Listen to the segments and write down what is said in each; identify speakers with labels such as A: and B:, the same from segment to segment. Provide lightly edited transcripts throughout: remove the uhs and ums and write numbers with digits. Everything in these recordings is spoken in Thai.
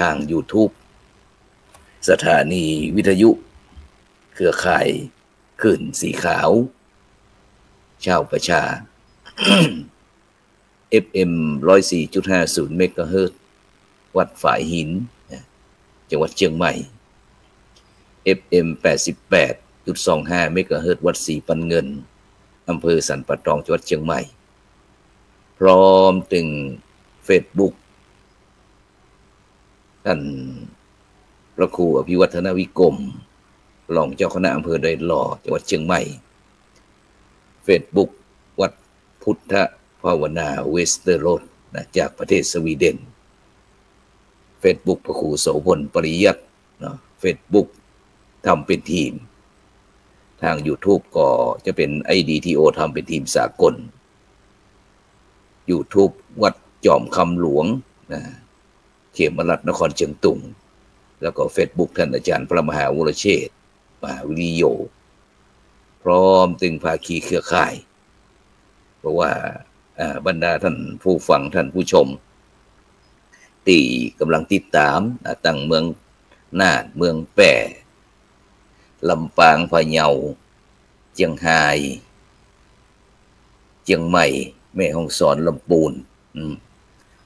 A: ทาง YouTube สถานีวิทยุเครือข่ายคลื่นสีขาวชาวประชา FM 104.50 เมกะเฮิรตซ์วัดฝายหินจังหวัดเชียงใหม่ FM 88.25 เมกะเฮิรตซ์วัดศรีปันเงินอำเภอสันป่าตองจังหวัดเชียงใหม่พร้อมถึง Facebook ท่านพระครูอภิวัฒนวิกรมรองเจ้าคณะอำเภอดอยหล่อจังหวัดเชียงใหม่ Facebook วัดพุทธภาวนาเวสเตอร์โรดจากประเทศสวีเดน Facebook พระครูโสพลปริยัติเนาะ Facebook ทำเป็นทีมทาง YouTube ก็จะเป็น IDTO ทำเป็นทีมสากล YouTube วัดจอมคำหลวงนะเขมรัตน์นครเชียงตุงแล้วก็ Facebook ท่านอาจารย์พระมหาวรเชษฐ์มหาวิริโยพร้อมถึงภาคีเครือข่ายเพราะว่าบรรดาท่านผู้ฟังท่านผู้ชมที่กำลังติดตามตั้งเมืองน่านเมืองแป่ลำปางพะเยาเชียงรายเชียงใหม่แม่ฮ่องสอนลำพูน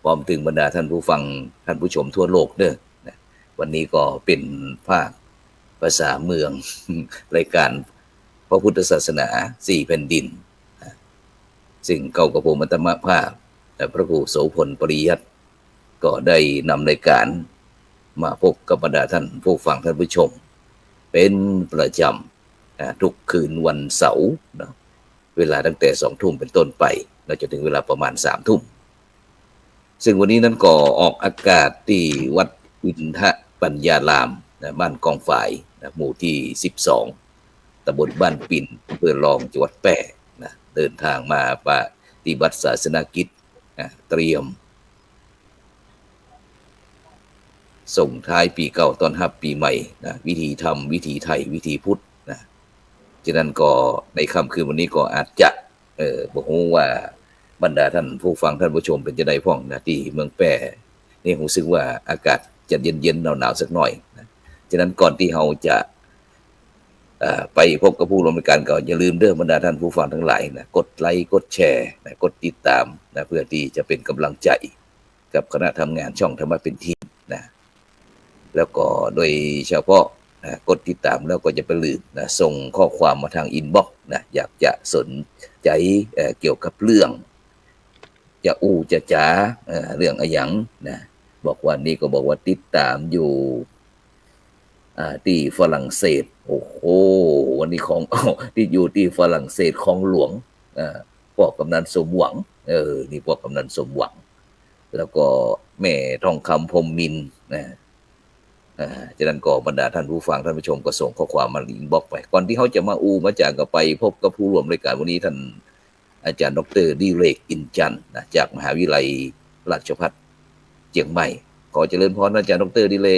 A: พร้อมถึงบรรดาท่านผู้ฟังท่านผู้ชมทั่วโลกเด้อวันนี้ก็เป็นภาคภาษาเมืองรายการพระพุทธศาสนา4แผ่นดินซึ่งเก่ากับผมอัตมภาพพระครูโสพลปริยัติก็ได้นำรายการมาพบกับบรรดาท่านผู้ฟังท่านผู้ชมเป็นประจำทุกคืนวันเสาร์เวลาตั้งแต่20:00 นเป็นต้นไปเราจะถึงเวลาประมาณ20:00 นซึ่งวันนี้นั้นก็ออกอากาศที่วัดอินทปัญญารามบ้านกองฝ่ายหมู่ที่12ตำบลบ้านปิ่นอำเภอรองจังหวัดแพร่เดินทางมาปฏิบัติศาสนกิจเตรียมส่งท้ายปีเก่าต้อนรับปีใหม่วิธีธรรมวิธีไทยวิธีพุทธฉะนั้นก็ในค่ำคืนวันนี้ก็อาจจะบอกว่าบรรดาท่านผู้ฟังท่านผู้ชมเป็นจะได้พ้องที่เมืองแปร่นี่รู้สึกว่าอากาศจะเย็นๆหนาวๆสักหน่อยฉะนั้นก่อนที่เราจะไปพบกับผู้ร่วมรายการก็อย่าลืมเด้อบรรดาท่านผู้ฟังทั้งหลายกดไลค์กดแชร์กดติดตามเพื่อที่จะเป็นกำลังใจกับคณะทำงานช่องธรรมะเป็นทีมแล้วก็โดยเฉพาะกดติดตามแล้วก็จะไปลืมส่งข้อความมาทางอินบ็อกซ์อยากจะสนใจเกี่ยวกับเรื่องจะจะจ๋าเรื่องอะไรอย่างบอกว่านี่ก็บอกว่าติดตามอยู่ที่ฝรั่งเศสโอ้โหวันนี้ของที่อยู่ที่ฝรั่งเศสของหลวงพวกกำนันสมหวังนี่พวกกำนันสมหวังแล้วก็แม่ทองคำพรหมมินทร์ฉะนั้นก็บรรดาท่านผู้ฟังท่านผู้ชมก็ส่งข้อความมาอินบ็อกซ์ไปก่อนที่เขาจะมามาจากก็ไปพบกับผู้ร่วมรายการวันนี้ท่านอาจารย์ดร.ดิเรกอินจันทร์จากมหาวิทยาลัยราชภัฏเชียงใหม่ขอเจริญพรอาจารย์ดร.ดิเร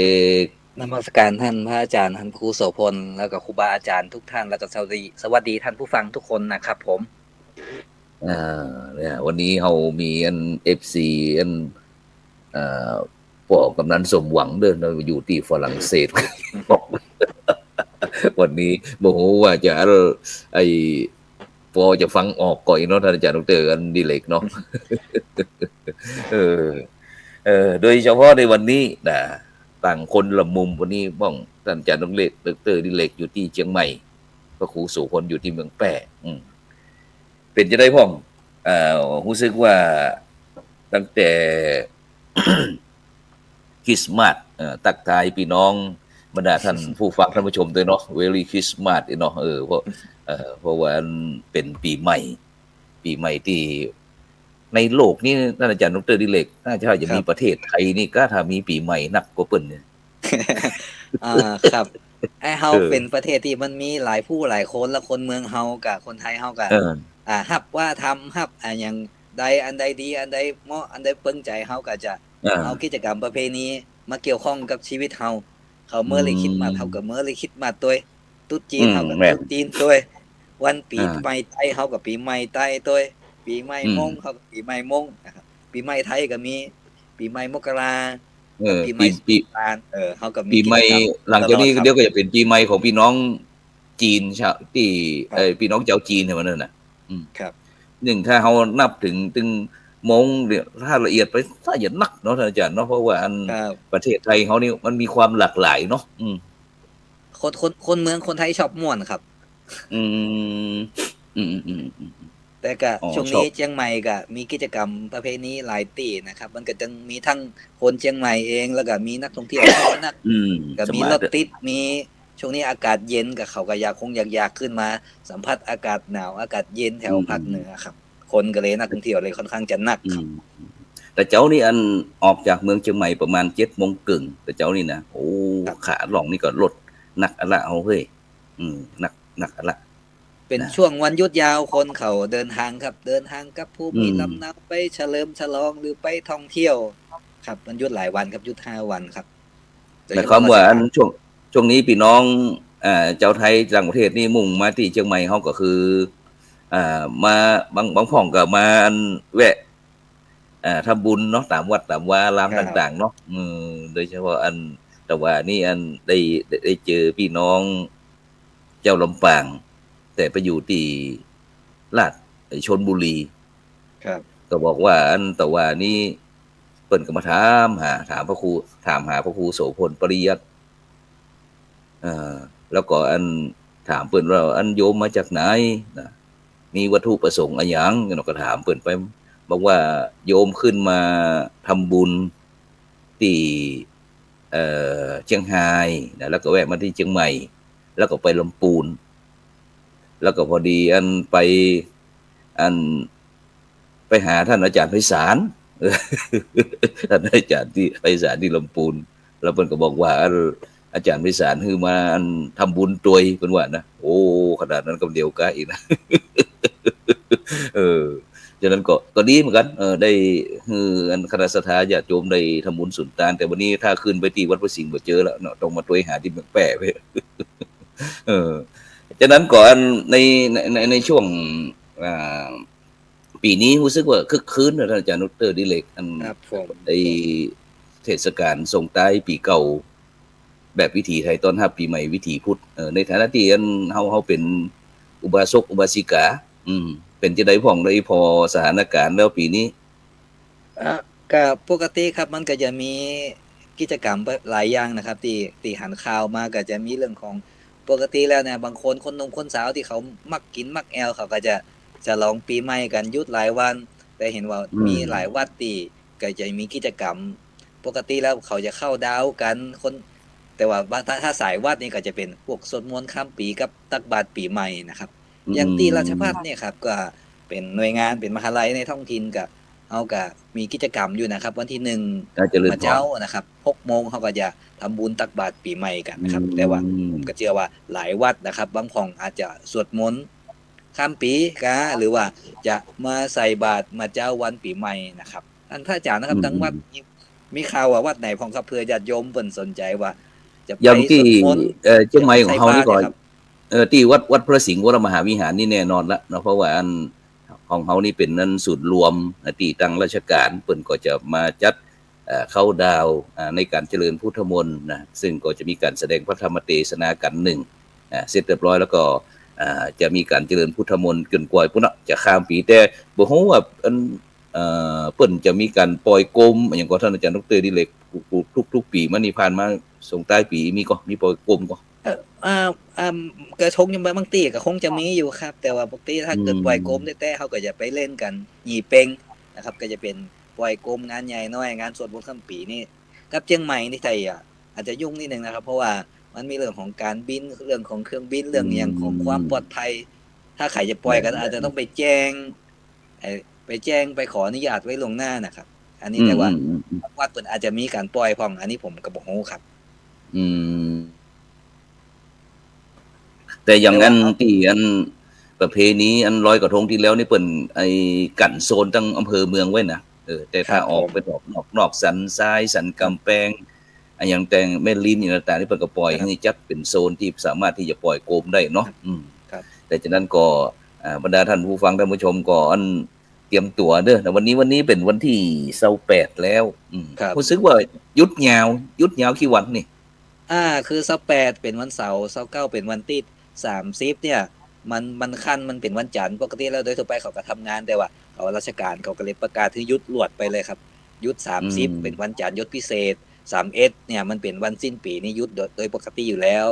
A: ก
B: นมัสการท่านพระอาจารย์ท่านครูโสพลแล้วก็ครูบาอาจารย์ทุกท่านแล้วก็สวัสดีท่านผู้ฟังทุกคนนะครับผม
A: เนี่ยวันนี้เรามีFC พวกกำนันสมหวังเดินอยู่ที่ฝรั่งเศส วันนี้โมโหว่าจะพอจะฟังออกก่อนเนาะท่านอาจารย์ดร.ดิเรกเนาะ โดยเฉพาะในวันนี้ต่างคนละมุมวันนี้บ้องท่านอาจารย์ดร.ดิเรกอยู่ที่เชียงใหม่พระครูโสพลอยู่ที่เมืองแพร่เป็นจะได้พ้องรู้สึกว่าตั้งแต่ คริสต์มาสทักทายพี่น้องบรรดาท่านผู้ฟังท่านผู้ชมด้วยเนาะ Merry Christmas เนาะเพราะว่าเป็นปีใหม่ที่ในโลกนี้ท่านอาจารย์ดร.ดิเรกน่าจะมีประเทศไทยนี่ก็ถ้ามีปีใหม่นักกว่าเปิ้นเนี่ย
B: ครับเฮาเป็นประเทศที่มันมีหลายผู้หลายคนและคนเมืองเฮากับคนไทยเฮากับฮับว่าทำฮับอย่างใดอันใดดีอันใดเหมาะอันใดเปิ้งใจเฮาก็จะเอากิจกรรมประเพณีมาเกี่ยวข้องกับชีวิตเฮาเขาเมื่อเลยคิดมาเฮาก็เมื่อเลยคิดมาตัวตุ๊ดจีนเฮาก็ตุ๊ดจีนตัววันปีใหม่ไทยเฮาก็ปีใหม่ไทยตัวปีใหม่มงเฮาก็ปีใหม่มงนะครับปีใหม่ไทยก็มีปีใหม่มกรา ปีใหม่สงกรานต์เขาก็มี
A: ปีใหม่หลังจากนี้เดี๋ยวก็จะเป็นปีใหม่ของพี่น้องจีนชาวที่พี่น้องชาวจีนเนี่ยมันนั่นน่ะ
B: ครับ
A: หนึ่งถ้าเขานับถึงมงเนี่ยถ้าละเอียดไปถ้าอย่านักเนาะท่านอาจารย์เนาะเพราะว่าอันประเทศไทยเขานี่มันมีความหลากหลายเนาะ
B: คนเมืองคนไทยชอบม่วนครับ
A: อืม
B: แต่ก็ช่วงนี้เชียงใหม่ก็มีกิจกรรมประเภทนี้หลายตีนะครับมันก็จะมีทั้งคนเชียงใหม่เองแล้วก็มีนักท่องเที่ยวนักก็มีรถติดมีช่วงนี้อากาศเย็นกับเขาก็อยากขึ้นมาสัมผัสอากาศหนาวอากาศเย็นแถวภาคเหนือครับคนก็เลยนักท่องเที่ยวเลยค่อนข้างจะหนักครับ
A: แต่เจ้านี่อันออกจากเมืองเชียงใหม่ประมาณ7:30นแต่เจ้านี่นะโอ้ขาหลองนี่ก็รถหนักอะละเอาเฮ้ยหนักอะละ
B: เป็นช่วงวันหยุดยาวคนเขาเดินทางครับเดินทางกับภูมิลำเนาไปเฉลิมฉลองหรือไปท่องเที่ยวครับมันหยุดหลายวันครับหยุด5 วันครับ
A: แต่ความว่าอันช่วงนี้พี่น้องเจ้าไทยต่างประเทศนี่มุ่งมาที่เชียงใหม่เขาก็คือมาบางพ่องก็มาอันแวะทำบุญเนาะตามวัดตามวารามต่างๆเนาะโดยเฉพาะอันแต่ว่านี่อันได้เจอพี่น้องเจ้าลำปางแต่ไปอยู่ที่ลาดชลบุรี
B: ครับ
A: ก็บอกว่าอันแต่ว่านี่เปิ่นก็มาถามหาพระครูโสพลปริยัติแล้วก็อันถามเปิ่นว่าอันโยมมาจากไหนนะมีวัตถุประสงค์อะไรอย่างเราก็ถามเปิ่นไปบอกว่าโยมขึ้นมาทำบุญที่เชียงรายนะแล้วก็แวะมาที่เชียงใหม่แล้วก็ไปลำพูนแล้วก็พอดีอันไปหาท่านอาจารย์ไพศาลท่านอาจารย์ที่ไพศาลที่ลำพูนแล้วเพิ่นก็บอกว่าอาจารย์ไพศาลคือมาอันทำบุญตัวยเพิ่นว่านะโอ้ขนาดนั้นก็เดียวกันอีกนะฉะนั้นก็ดีเหมือนกันได้คืออันคณะสัทธาญาติโยมได้ทำบุญสุนทานแต่วันนี้ถ้าขึ้นไปที่วัดพระสิงห์บ่เจอแล้วเนาะต้องมาตัวยหาที่เมืองแปะไปฉะนั้นก่อนในช่วงปีนี้รู้สึกว่าคึกคืนนะท่านอาจารย์ดร.ดิเรกอันไอเทศกาลส่งท้ายปีเก่าแบบวิถีไทยต้อนรับปีใหม่วิถีพุทธในฐานะที่เฮาเป็นอุบาสกอุบาสิกาเป็นจะได้พ่องได้พอสถานการณ์แล้วปีนี้
B: ก็ปกติครับมันก็จะมีกิจกรรมหลายอย่างนะครับที่หันข่าวมาก็จะมีเรื่องของปกติแล้วเนี่ยบางคนคนหนุ่มคนสาวที่เขามักกินมักแอลเขาก็จะลองปีใหม่กันหยุดหลายวันแต่เห็นว่ามีหลายวัดที่ก็จะมีกิจกรรมปกติแล้วเขาจะเข้าดาวกันคนแต่ว่าถ้าสายวัดนี่ก็จะเป็นพวกสวดมนต์ข้ามปีกับตักบาตรปีใหม่นะครับอย่างที่ราชภัฏเนี่ยครับก็เป็นหน่วยงานเป็นมหาลัยในท้องถิ่นกับเอาก็มีกิจกรรมอยู่นะครับวันที่1มาเจ้านะครับ6 โมงเขาก็จะทำบุญตักบาตรปีใหม่กันนะครับแต่ว่าผมก็เชื่อว่าหลายวัดนะครับบางของอาจจะสวดมนต์ข้ามปีกะหรือว่าจะมาใส่บาตรมาเจ้าวันปีใหม่นะครับท่านพระอาจารย์นะครับทั้งวัดมีข่าวว่าวัดไหนของครับเพื่อญาติโยมเพิ่นสนใจว่าจะไปสวดมนต์
A: เชียงใหม่ของเฮานี่ก่อนที่วัดพระสิงห์วรมหาวิหารนี่แน่นอนละเนาะเพราะว่าอันของเฮานี่เป็นนั่นศูนย์รวมที่ตั้งราชการเพิ่นก็จะมาจัดเข้าดาวในการเจริญพุทธมนต์นะซึ่งก็จะมีการแสดงพระธรรมเทศนากัน1เสร็จเรียบร้อยแล้วก็จะมีการเจริญพุทธมนต์จนกว่าพุ่นจะข้ามปีแต่บ่ฮู้ว่าเปิ้นจะมีการปล่อยโคมอย่างก็ท่านอาจารย์ดร.ดิเรกทุกปีมานี่ผ่านมาส่งท้ายปีมีปล่อยโคมก็
B: กระทงยังบางตีก็คงจะมีอยู่ครับแต่ว่าปกติถ้าเกิดปล่อยโคมแต่เขาก็จะไปเล่นกันหยี่เป่งนะครับก็จะเป็นปล่อยโคมงานใหญ่น้อยงานสวดมนต์ข้ามปีนี่กับเชียงใหม่นี่ไทยอาจจะยุ่งนิดนึงนะครับเพราะว่ามันมีเรื่องของการบินเรื่องของเครื่องบินเรื่องอย่างของความปลอดภัยถ้าใครจะปล่อยกันอาจจะต้องไปแจ้งไปขออนุญาตไว้ล่วงหน้านะครับอันนี้แต่ว่าวัดเพิ่นอาจจะมีการปล่อยพร้อมอันนี้ผมก็บ่ฮู้ครับ
A: แต่อย่างนั้นที่ประเพณีลอยกระทงที่แล้วนี่เปิ้นไอ้กั้นโซนตั้งอำเภอเมืองไว้นะแต่ถ้าออกไปนอกสันทรายสันกำแพงอย่างแต่งแม่ลิ้นอย่างต่างๆนี่เพิ่นก็ปล่อยให้จัดเป็นโซนที่สามารถที่จะปล่อยโคมได้เนาะแต่ฉะนั้นก็บรรดาท่านผู้ฟังท่านผู้ชมก็เต รียมตัวเด้อแต่วันนี้เป็นวันที่28แล้ว
B: ครับ
A: รู้สึกว่าหยุดยาวกี่วันนี่
B: คือ28เป็นวันเสาร์29เป็นวันติด30เนี่ยมันคันมันเป็นวันจันทร์ปกติแล้วโดยทั่วไปเขาก็ทำงานแต่ว่าเขาราชการเขาก็เลยประกาศให้หยุดรวดไปเลยครับหยุด30เป็นวันจันทร์หยุดพิเศษ31เนี่ยมันเป็นวันสิ้นปีนี่หยุดโดยปกติอยู่แล้ว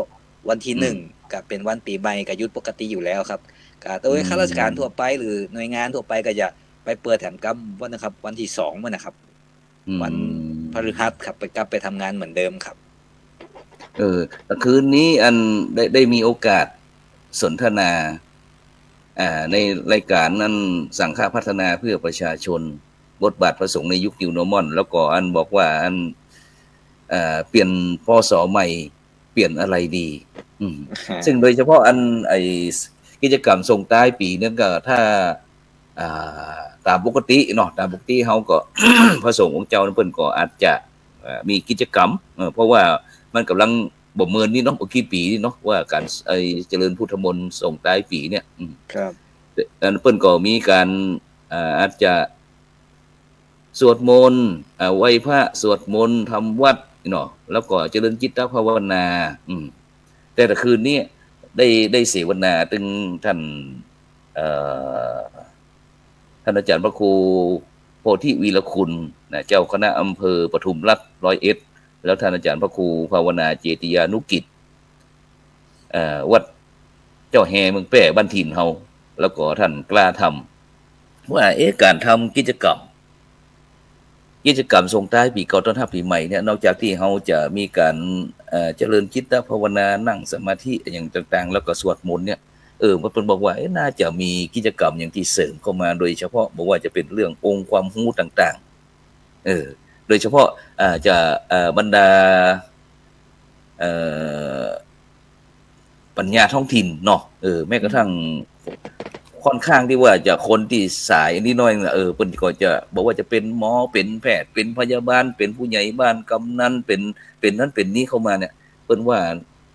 B: วันที่1ก็เป็นวันปีใหม่ก็หยุดปกติอยู่แล้วครับก็โดยข้าราชการทั่วไปหรือหน่วยงานทั่วไปก็จะไปเปิดแถมกรรมวันนะครับวันที่2มื้อนะครับวันพฤหัสครับไปกลับไปทำงานเหมือนเดิมครับ
A: แต่คืนนี้อันได้มีโอกาสสนทนาในรายการนั้นสังฆพัฒนาเพื่อประชาชนบทบาทพระสงฆ์ในยุคนิวนอร์มอนแล้วก็อันบอกว่าอันเปลี่ยนพศใหม่เปลี่ยนอะไรดีซึ่งโดยเฉพาะอันกิจกรรมส่งท้ายปีนั้นก็ถ้าตามปกติเนาะตามปกติเฮาก็ พระสงฆ์ของเจ้าเพิ่นก็อาจจะมีกิจกรรมเพราะว่ามันกำลังบ่เมินนี่เนาะบ่กี่ปีนี่เนาะว่าการเจริญพุทธมนต์ส่งท้ายปีเนี่ย
B: ครับ
A: เพิ่นก็มีการอาจจะสวดมนต์ไหว้พระสวดมนต์ทำวัดเนาะแล้วก็เจริญจิตตภาวนาแต่ละคืนนี้ได้เสวนาถึงท่านอาจารย์พระครูโพธิวีรคุณนะเจ้าคณะอำเภอปทุมรัฐ101แล้วท่านอาจารย์พระครูภาวนาเจติยานุกิจวัดเจ้าแฮเมืองแป้บ้านถิ่นเฮาแล้วก็ท่านกล้าทำว่าการทำกิจกรรมส่งท้ายปีเก่าต้อนรับปีใหม่เนี่ยนอกจากที่เฮาจะมีการเจริญจิตภาวนานั่งสมาธิอย่างต่างๆแล้วก็สวดมนต์เนี่ยมันเป็นบอกว่าน่าจะมีกิจกรรมอย่างที่เสริมเข้ามาโดยเฉพาะบอกว่าจะเป็นเรื่ององค์ความรู้ต่างๆโดยเฉพาะจะบรรดาปัญญาท้องถิ่นเนาะแม้กระทั่งค่อนข้างที่ว่าจะคนที่สายนิดหน่อยเพิ่นก็จะบอกว่าจะเป็นหมอเป็นแพทย์เป็นพยาบาลเป็นผู้ใหญ่บ้านกำนันเป็นนั้นเป็นนี้เข้ามาเนี่ยเพิ่นว่า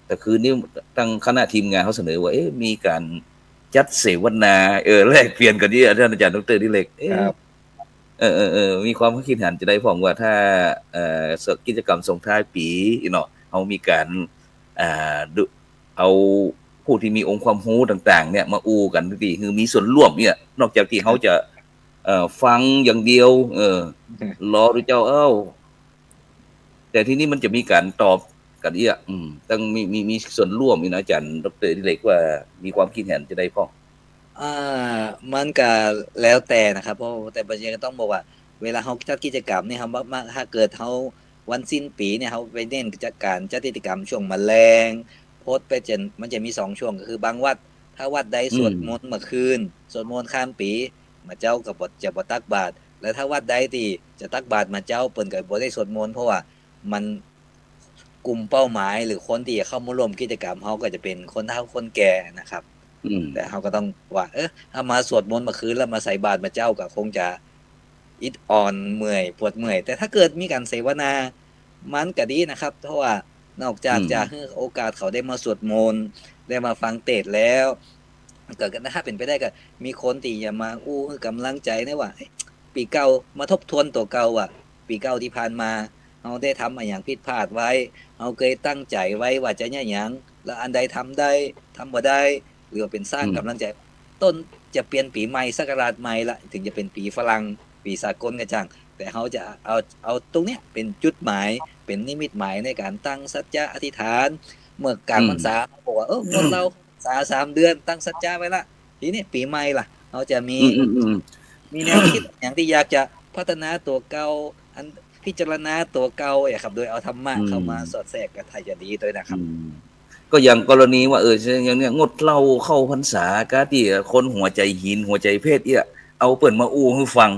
A: แต่คืนนี้ตั้งคณะทีมงานเขาเสนอว่ามีการจัดเสวนาแลกเปลี่ยนกันที่ท่านอาจารย์ดร.ดิเรก
B: ครับ
A: มีความคิดเห็นจะได้พ้องว่าถ้ากิจกรรมส่งท้ายปีเนาะเฮามีการเอาผู้ที่มีองค์ความรู้ต่างๆเนี่ยมาอูกันที่คือมีส่วนร่วมเนี่ยนอกจากที่เขาจะฟังอย่างเดียวรอดูเจ้าแต่ที่นี่มันจะมีการตอบกันต้องมีส่วนร่วมนะอาจารย์ดร.ดิเรกว่ามีความคิดเห็นจะได้พ้อง
B: มันก็แล้วแต่นะครับเพราะแต่บางทีก็ต้องบอกว่าเวลาเฮาจัดกิจกรรมเนี่ยครับถ้าเกิดเฮาวันสิ้นปีเนี่ยเฮาไปเน้นจัดกิจกรรมช่วงแมลงโพสต์ไปมันจะมี2ช่วงก็คือบางวัดถ้าวัดใดสวดมนต์เมื่อคืนสวดมนต์ข้ามปีมาเจ้าก็จะบ่ตักบาตรแล้วถ้าวัดใดที่จะตักบาตรมาเจ้าเปิ้นก็บ่ได้สวดมนต์เพราะว่ามันกลุ่มเป้าหมายหรือคนที่เข้ามาร่วมกิจกรรมเฮาก็จะเป็นคนเฒ่าคนแก่นะครับแต่เฮาก็ต้องว่าถ้ามาสวดมนต์เมื่อคืนแล้วมาใส่บาตรมาเจ้าก็คงจะอิดออนเมื่อยปวดเมื่อยแต่ถ้าเกิดมีการเสวนามันก็ดีนะครับเพราะว่านอกจากจะให้โอกาสเขาได้มาสวดมนต์ได้มาฟังเทศน์แล้วก็ถ้าเป็นไปได้ก็มีคนที่จะมาให้กำลังใจนะว่าปีเก่ามาทบทวนตัวเก่าว่าปีเก่าที่ผ่านมาเฮาได้ทำอะไรอย่างผิดพลาดไว้เฮาเคยตั้งใจไว้ว่าจะหยังแล้วอันใดทำได้ทำบ่ได้หรือว่าเป็นสร้างกำลังใจต้นจะเปลี่ยนปีใหม่ศักราชใหม่ละถึงจะเป็นปีฝรั่งปีสากลก็จังแต่เฮาจะเอาตรงเนี้ยเป็นจุดหมายเป็นนิมิตหมายในการตั้งสัจจะอธิษฐานเมื่อกลางพรรษาบอกว่าหมดเรา3เดือนตั้งสัจจะไว้ละทีนี้ปีใหม่ล่ะเฮาจะมีแนวคิดอย่างที่อยากจะพัฒนาตัวเก่าอันพิจารณาตัวเก่าครับโดยเอาธรรมะเข้ามาสอดแทรกก็ถ้าจะดีด้วยนะครับ
A: ก็อย่างกรณีว่าอย่างเนี้ยงดเหล้าเข้าพรรษาก็ที่คนหัวใจหินหัวใจเพศเอาเปิ้นมาอู้ให้ฟัง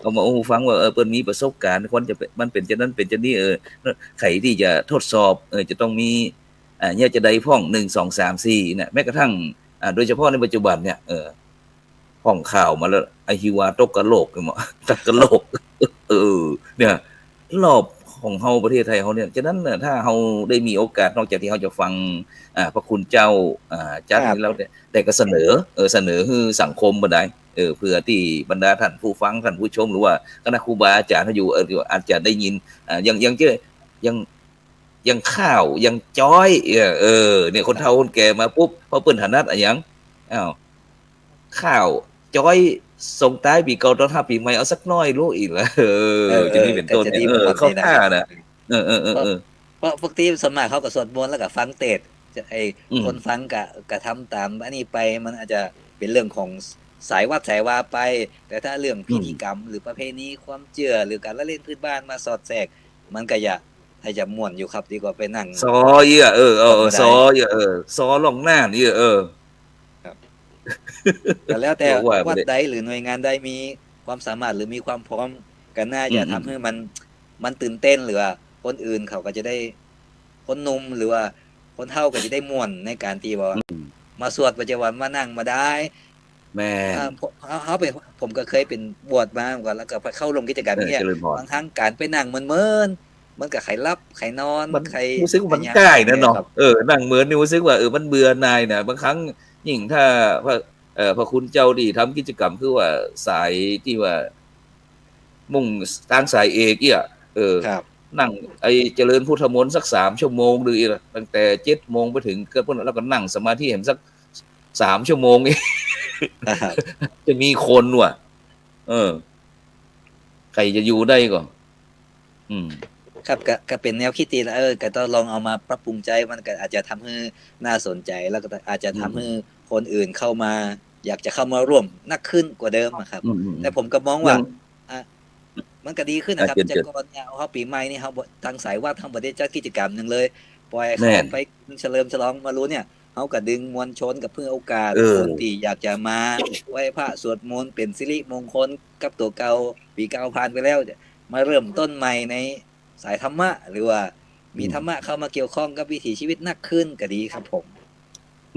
A: เอามาอู้ฟังว่าเปิ้นมีประสบการณ์คนจะมันเป็นจังนั้นเป็นจังนี้ไขที่จะทดสอบจะต้องมีเนี่ยจะได้พ้อง1 2 3 4เนี่ยแม้กระทั่งโดยเฉพาะในปัจจุบันเนี่ยพ้องข่าวมาแล้วไอฮิวาตกกะโหลกเหมาะตักกะโหลกเนี่ยรอบของเฮาประเทศไทยเฮาเนี่ยฉะนั้นน่ะถ้าเฮาได้มีโอกาสนอกจากที่เฮาจะฟังพระคุณเจ้าจัดนี้แล้วแต่ก็เสนอให้สังคมบ่ได้ เพื่อที่บรรดาท่านผู้ฟังท่านผู้ชมหรือว่าคณะครูบาอาจารย์ที่อยู่อาจจะได้ยินยังยังยังข้าวยังจ้อยเนี่ยคนเฒ่าคนแก่มาปุ๊บพอเปิ้นถนัดอะหยังอ้าวข้าวจ้อยส่งท้ายปีเก่าต้อนรับปีใหม่เอาสักหน่อยลูกอีกแล้วจะมีเป็นต้นเนี่ยเข้าท่าน่ะ
B: เพราะ
A: เออๆๆ
B: เพราะปกติส่วนมากเขาก็สวดมนต์แล้วก็ฟังเทศน์จะ
A: อืม
B: คนฟังก็ทำตามอันนี้ไปมันอาจจะเป็นเรื่องของสายวัดสายวาไป แต่ถ้าเรื่อง
A: อื
B: พิ
A: ม
B: ธีกรรมหรือประเพณีความเชื่อหรือการละเล่นพื้นบ้านมาสอดแทรกมันก็อย่าถ้าจะม่วนอยู่ครับดีกว่าไปนั่ง
A: ซอเอี้ยซ
B: ท่องบ่ได้
A: อเอี้ยซอล่องหน้านี่
B: ครับก็แล้วแต่
A: ก็ว่าไป
B: วัด
A: เลย
B: ใดหรือหน่วยงานใดมีความสามารถหรือมีความพร้อมก็น่า
A: อื
B: จะ
A: ม
B: ทำให้มันตื่นเต้นหรือว่าคนอื่นเขาก็จะได้คนหนุ่มหรือว่าคนเฒ่าก็จะได้ม่วนในการที่ว่ามาสวดปัจจุบันมานั่งมาได้
A: แม่น
B: เขาเป็นผมก็เคยเป็นบวชมาก่อนแล้วก็ไปเข้าร่วมกิจกรรมอย่างเงี้ย
A: เจริญพร
B: บางครั้งการไปนั่งเมินๆมันก็ไขหลับไขนอน
A: มัน
B: ไข
A: รู้สึกว่ามัน
B: หยัง
A: ใกล้นะเนาะ
B: ครับ
A: นั่งเหมือนนี่รู้สึกว่ามันเบื่อหน่ายน่ะบางครั้งยิ่งถ้าพระพระคุณเจ้านี่ทำกิจกรรมคือว่าสายที่ว่ามุ่งทางสายเอกเนี่ย
B: ครับ
A: นั่งไอ้เจริญพุทธมนต์สัก3ชั่วโมงหรืออีกตั้งแต่7โมงไปถึงก็พุ่นแล้วก็นั่งสมาธิให้มันสัก3ชั่วโมงนี่
B: ครับ
A: จะมีคนว่ะเออใครจะอยู่ได้ก็อืม
B: ครับก็เป็นแนวคิดที่ก็ต้องลองเอามาปรับปรุงใจมันก็อาจจะทำให้น่าสนใจแล้วก็อาจจะ
A: อื
B: ทำให้
A: ม
B: คนอื่นเข้ามาอยากจะเข้ามาร่วมนักขึ้นกว่าเดิมอะครับ
A: อืม
B: แต่ผมก็มองว่า
A: ๆยัง
B: อ่ะมันก็ดีขึ้นนะครับ
A: เจิด
B: จากก่อนเนี่ยเฮาปีใหม่นี่เฮาบ่ทางสายวัดเฮาบ่ได้จัดกิจกรรมหยังเลยปล่อยให้เขา
A: แม่น
B: ไปเฉลิมฉลองมารู้เนี่ยเฮาก็ดึงมวลชนกับเพื่อโอกาส
A: เอ
B: คน
A: อ
B: ที่อยากจะมาไหว้พระสวดมนต์เป็นสิริมงคลกับตัวเก่าปีเก่าผ่านไปแล้วมาเริ่มต้นใหม่ในสายธรรมะหรือว่ามี
A: อืม
B: ธรรมะเข้ามาเกี่ยวข้องกับวิถีชีวิตนักขึ้นก็ดีครับผม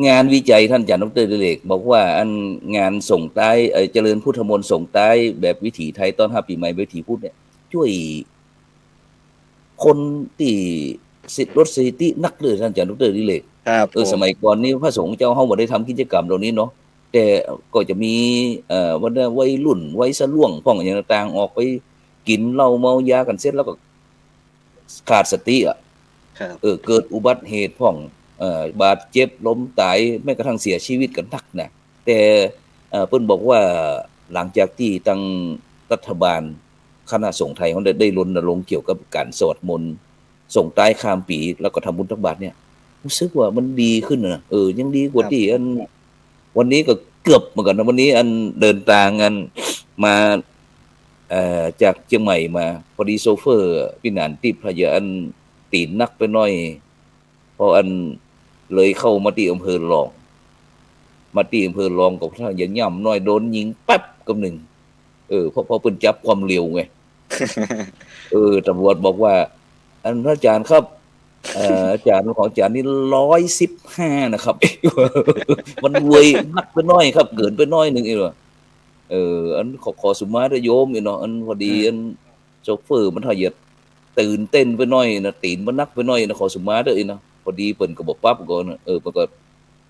A: งานวิจัยท่านอาจารย์ดรดิเรกบอกว่าอันงานส่งท้ายเจริญพุทธมนต์ส่งท้ายแบบวิถีไทยต้อนรับปีใหม่วิถีพุทธเนี่ยช่วยคนที่สิทธิรสสิทธินักเลยท่านอาจารย์ดรดิเรก
B: ครับผม
A: สมัยก่อนนี้พระสงฆ์เจ้าเฮาบ่ได้ทำกิจกรรมเหล่านี้เนาะแต่ก็จะมีบรรดาวัยรุ่นวัยสะล่วงพ้องอย่างต่างๆออกไปกินเหล้าเมายากันเสร็จแล้วก็ขาดสติอะ
B: ครับ
A: เกิดอุบัติเหตุพ่องบาดเจ็บล้มตายแม้กระทั่งเสียชีวิตกันนักนะแต่เพิ่นบอกว่าหลังจากที่ทางรัฐบาลคณะสงฆ์ไทยเขาได้รณรงค์เกี่ยวกับการสวดมนต์ส่งท้ายข้ามปีแล้วก็ทำบุญตักบาตรเนี่ยรู้สึกว่ามันดีขึ้นนะยังดีก
B: ครับ
A: ว่าที่อันวันนี้ก็เกือบเหมือนกันนะวันนี้อันเดินทางกันมาจากเชียงใหม่มาพอดีโซเฟอร์พี่หนานติดพะเยาอันตีนนักไปหน่อยเพราะอันเลยเข้ามาที่อำเภอรองมาที่อำเภอรองกับท่านอย่าย่ำน้อยโดนยิงแป๊บกับหนึ่งเพราะเพิ่นจับความเร็วไงตำรวจบอกว่าอันพระอาจารย์ครับอาจารย์ของอาจารย์นี่115นะครับ มันเวยนักไปหน่อยครับเกินไปหน่อยหนึงอีกว่าอันขอสุมาเด้อโยมอีเนาะอันพอดีอันโชเฟอร์มันถ้าเหยียดตื่นเต้นไปหน่อยนะตีนมันนักไปหน่อยนะขอสุมาเด้ออีเนาะพอดีเพิ่นก็บอกปั๊บก่อนเพิ่นก็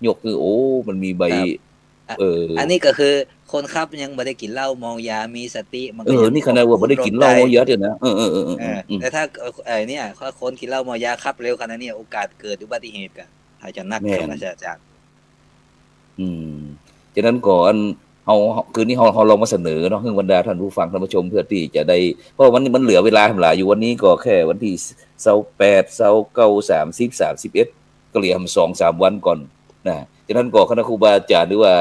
A: ยกคือโอ้มันมีใบ
B: ครับ อะ
A: เอ่อ
B: อันนี้ก็คือคนขับยังบ่ได้กินเหล้าเมายามีสติมันก็ยัง
A: นี่ข
B: ควบ
A: นาดว่าบ่ได้
B: คุมลมได้
A: กินเหล้าเมาเยอะเด้อนะ
B: แต่ถ้าเนี่ยถ้าคนกินเหล้าเมายาขับเร็วขนาดนี้โอกาสเกิดอุบัติเหตุก็อาจจะหนัก
A: แม่น
B: แทนอาจารย์
A: อืมฉะนั้นก็อันเฮาคืนนี้เฮาลองมาเสนอเนาะให้บรรดาท่านผู้ฟังท่านผู้ชมเพื่อที่จะได้เพราะวันนี้มันเหลือเวลาหลายอยู่วันนี้ก็แค่วันที่28 29 30 31ก็เหลือ2-3วันก่อนนะฉะนั้นก็คณะครูบาอาจารย์หรือว่า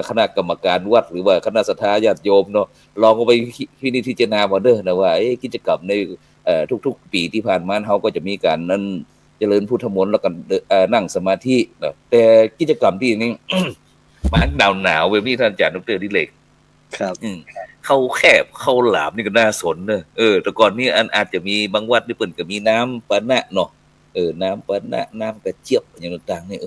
A: คณะกรรมการวัดหรือว่าคณะศรัทธาญาติโยมเนาะลองเอาไปพินิจพิจารณาบ่เด้อนะว่ากิจกรรมในทุกๆปีที่ผ่านมาเฮาก็จะมีการนั้นเจริญพุทธมนต์แล้วก็นั่งสมาธินะแต่กิจกรรมที่นี่ มาหนาวๆแบบนี้ท่านอาจารย์ดรดิเรก
B: ครับ
A: อืมเข้าแคบเข้าหลามนี่ก็น่าสนเนอะแต่ก่อนนี้อันอาจจะมีบางวัดที่เปิ่นก็มีน้ำปานะเนาะน้ำปานะน้ำกระเจี๊ยบอย่างต่างๆนี่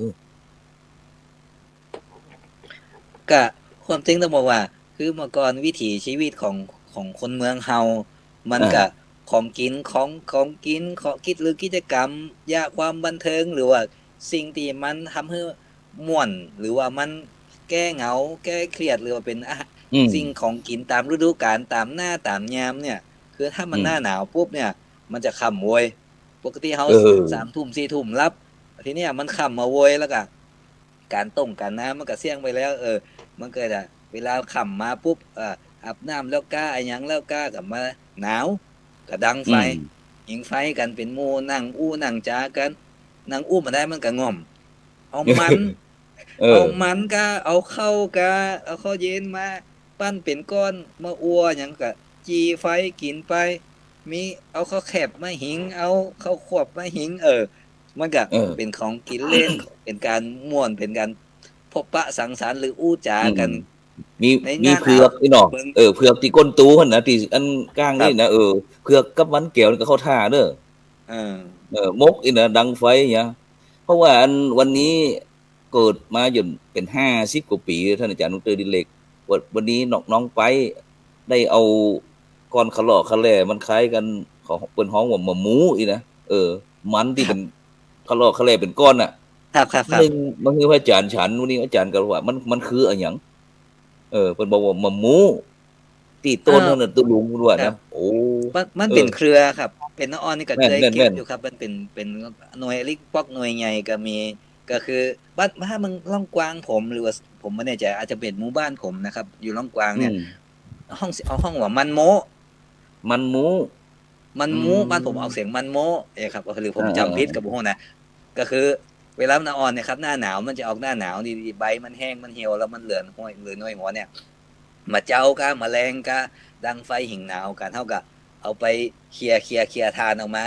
B: ก็ความจริงต้องบอกว่าคือเมื่อก่อนวิถีชีวิตของคนเมืองเฮามัน
A: อ่า
B: ก็ของกินของกินของกิจหรือกิจกรรมความบันเทิงหรือว่าสิ่งที่มันทำให้ม่วนหรือว่ามันแก้เหงาแก้เครียดหรือว่าเป็น สิ่งของกินตามฤดูกาลตามหน้าตามยามเนี่ยคือถ้ามันหน้าหนาวปุ๊บเนี่ยมันจะค่ำโวยปกติเฮา3 ทุ่ม 4 ทุ่มรับทีเนี้ยมันค่ำมาโวยแล้วก็การต้มการน้ำมันก็เสี่ยงไปแล้วมันเกิดเวลาค่ำมาปุ๊บอาบน้ำแล้วก้าหยังแล้วก้ากับมาหนาวก็ดังไฟหิงไฟกันเป็นหมู่นั่งอู้นั่งจากันนั่งอู้มาได้มันก็ง่อมเอามันก็เอาเข้ากะเอาข้าวเย็นมาปั้นเป็นก้อนมาอัวหยังก็จีไฟกินไปมีเอาข้าวแคบมาหิงเอาข้าวควบมาหิงมันก็เป็นของกินเล่นเป็นการม่วนเป็นการพบปะสังสรรค์หรืออู้จากัน
A: มีเผือกนี่เนาะเผือกที่ก้นตูหั่นนะที่อันกลางนี่นะเผือกกับมันแก้วนี่ก็เข้าท่าเด้อมกอีนะดังไฟเนี่ยเพราะว่าอันวันนี้เกิดมาจนเป็น50 กว่าปีท่านอาจารย์ดร.ดิเรกวันนี้น้องไปได้เอาก้อนขะลอขะแล่มันคล้ายกันของเปิ้นฮ้องว่าหมูอีนะมันที่เป็นขะลอขะแล่เป็นก้อนน่ะ
B: ครับ
A: นึงมันคืออาจารย์ฉันวันนี้อาจารย์ก็ว่ามันคืออะหยังเพิ่นบอกว่าหมูที่ต้นนั่นน่ะตุลุงด้วยนะโอ้
B: มันเป็นเครือครับเป็นน้ำอ้อนนี่ก็เคยเก็บอยู่ครับมันเป็นหน่วยลิกปอกหน่วยใหญ่ก็มีก็คือบ้านถ้ามันล่องกวางผมหรือว่าผมไม่แน่ใจอาจจะเป็นหมู่บ้านผมนะครับอยู่ล่องกวางเนี่ยห้องว่ามันโมบ้านผมออกเสียงมันโมครับหรือผมจำผิดกับบ่ฮู้นะก็คือเวลามันอ่อนเนี่ยครับหน้าหนาวมันจะออกหน้าหนาวนี่ใบมันแห้งมันเหี่ยวแล้วมันเหลืองห้อยหรือน้อยหัวเนี่ยมาเจ้ากะแมลงกะดังไฟหิ่งหนาวกันเท่ากับเอาไปเคลียร์ทานออกมา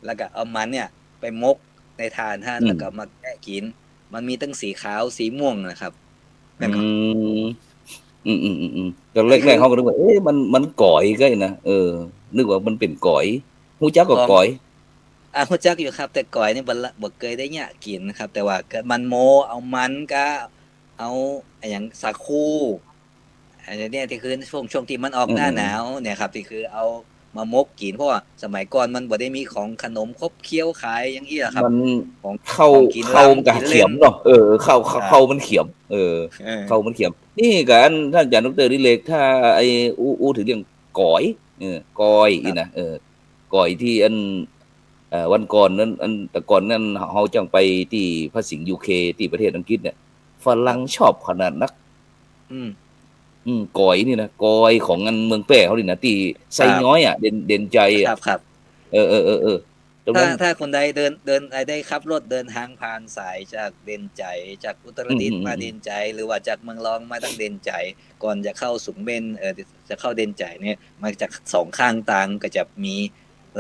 B: แล้วก็เอามันเนี่ยไปมกในทานท่านแล้วก็มาแกะกินมันมีตั้งสีขาวสีม่วงนะครับ
A: ตอนแรกๆเฮาก็นึกว่ามันก๋อยก็นะนึกว่ามันเป็นก๋อยฮู้จักก็ก๋อย
B: ฮู้จักอยู่ครับแต่ก๋อยนี่บ่เคยได้เนี่ยกินนะครับแต่ว่ามันโมเอามันก็เอาหยังสาคูอันนี้ที่คือช่วงที่มันออกหน้าหนาวเนี่ยครับที่คือเอามามกกินเพราะว่าสมัยก่อนมันบ่ได้มีของขนมคบเคี้ยวขายอย่างอี้ล่ะครับ
A: มันของเข้ามันก็เขียมเนาะเข้ามันเขียมเข้ามันเขียมนี่ก็อันท่านอาจารย์ดร.ดิเรกถ้าไอ้อู้ถึงเรื่องก๋อยก้อยอีนะก้อยที่อันวันก่อนนั้นอันแต่ก่อนนั้นเฮาจังไปที่พระสิงห์ UK ที่ประเทศอังกฤษเนี่ยฝรั่งชอบขนาดนักก้อยนี่นะก้อยของอันเมืองแป้เขานี่นะที่ไส้น้อยอ่ะเด่นใจอ่ะ
B: ครับถ้าคนใดเดินได้ขับรถเดินทางผ่านสายจากเด่นใจจากอุตรดิตถ์มาเด่นใจหรือว่าจากเมืองรองมาทางเด่นใจก่อนจะเข้าสุขเบญจะเข้าเด่นใจเนี่ยมาจาก2ข้างทางก็จะมี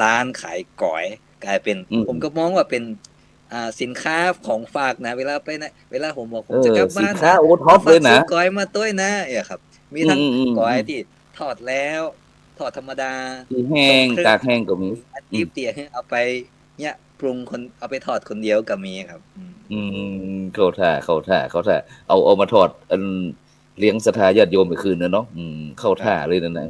B: ร้านขายก๋อยกลายเป็นผมก็มองว่าเป็นสินค้าของฝากนะเวลาไปนะเวลาผมบอกผมจะกลับบ้าน
A: สินค้าโอท็อปเลยนะ
B: ก๋อยมาต้วยนะครับมีทั้งก๋อยที่ทอดแล้วทอดธรรมดา
A: ที่แห้งตากแห้งก็มี
B: ดิบเตี๋ยเอาไปเนี่ยปรุงคนเอาไปทอดคนเดียวก็มีครับ
A: เข้าท่าเอามาทอดอันเลี้ยงศรัทธาญาติโยมไปคืนนะเนาะเข้าท่าเลยนั่นน่ะ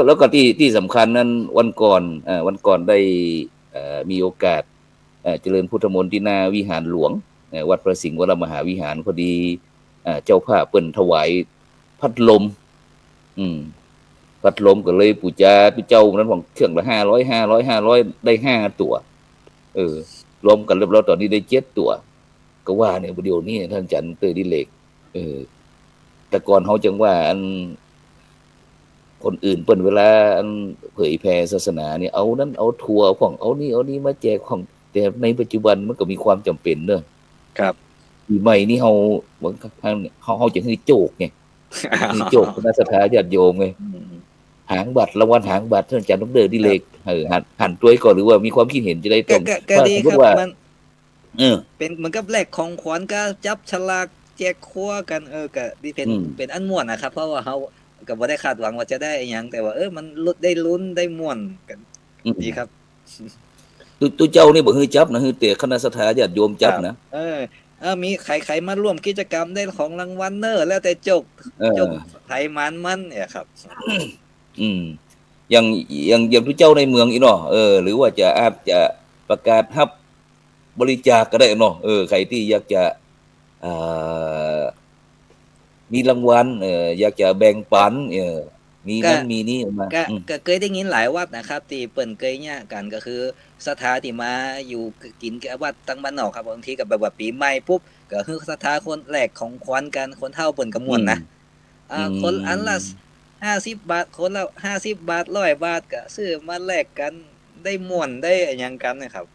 A: แล้วก็ที่สำคัญนั้นวันก่อนได้มีโอกาสเจริญพุทธมนต์ที่หน้าวิหารหลวงวัดพระสิงห์วรมหาวิหารพอดีเจ้าภาพเปิ้นถวายพัดลมก็เลยปู่เจ้านั้นบอกเครื่องละ500ได้5ตัวรวมกันเรียบร้อยตอนนี้ได้7ตัวก็ว่าเนี่ยเดี๋ยวนี้ท่านอาจารย์ดร.ดิเรกแต่ก่อนเฮาจังว่าอันคนอื่นเปิ้นเวลาอันเผยแผ่ศาสนาเนี่ยเอานั้นเอาถั่วของเอานี่มาแจกของแต่ในปัจจุบันมันก็มีความจำเป็นเด้อ
B: ครับ
A: ปีใหม่นี้เฮาบางครั้งเฮาจะให้โจกไงให้โจกคณะศรัทธาญาติโยมไงหางบัตรรางวัลหางบัตรท่านอาจารย์ดร.ดิเรกหันตัวก่อนหรือว่ามีความคิดเห็นจะได้ตรง
B: ก็ดีครับมันเป็นเหมือนกับแลกของขวัญก็จับฉลากแจกครัวกันก็ดีเป็นอันม่วนนะครับเพราะว่าเฮาก็บ่ได้คาดหวังว่าจะได้หยังแต่ว่ามันได้ลุ้นได้ม่วนกันดีครับ
A: ตัวเจ้านี่บ่ฮือจับนะฮือแต่คณะศรัทธาญาติโยมจับนะ
B: มีใครมาร่วมกิจกรรมได้ของรางวัลแล้วแต่จกไผมันเนี่ยครับ
A: อย่างผู้เจ้าในเมืองอีเนาะหรือว่าอาจจะประกาศรับบริจาคก็ได้เนาะใครที่อยากจะ มีรางวัลอยากจะแบ่งปันมี
B: ก็
A: นั้นมีนี่มา
B: ก็เคยได้ยินหลายวัดนะครับที่เปิ่นเคยเนี่ยกันก็คือศรัทธาที่มาอยู่กินกับวัดตั้งบ้านนอกครับบางทีก็แบบว่าปีใหม่ปุ๊บก็คือศรัทธาคนแลกของขวัญกันคนเฒ่าเปิ่นก็ม่วนนะคนอันละ50 บาทคนละ50 บาท100 บาทก็ซื้อมาแลกกันได้ม่วนได้อิหยังกันนะครับ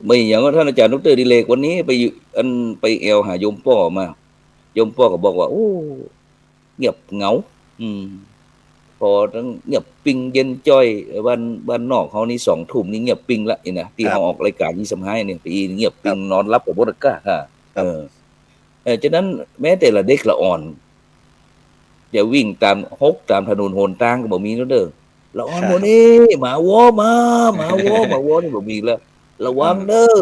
A: ไม่อย่างว่าท่านอาจารย์ดรดิเรกวันนี้ไปแอวหาโยมป้อมาโยมป้อก็บอกว่าโอ้เงียบเหงาพอทั้งเงียบปิงเย็นจ้อยบ้านนอกเขานี่2 ทุ่มนี่เงียบปิงละนี่นะที่เขาออกรายการ25เนี่ยปีเงียบปิงนอนรับกับบ่ได้กล้าฉะนั้นแม้แต่ละเด็กละอ่อนจะวิ่งตามตามถนนหนทางก็บ่มีแล้วเด้อละอ่อนบ่นี่หมาวอหมาวอนี่บ่มีแล้วระวังเด้อ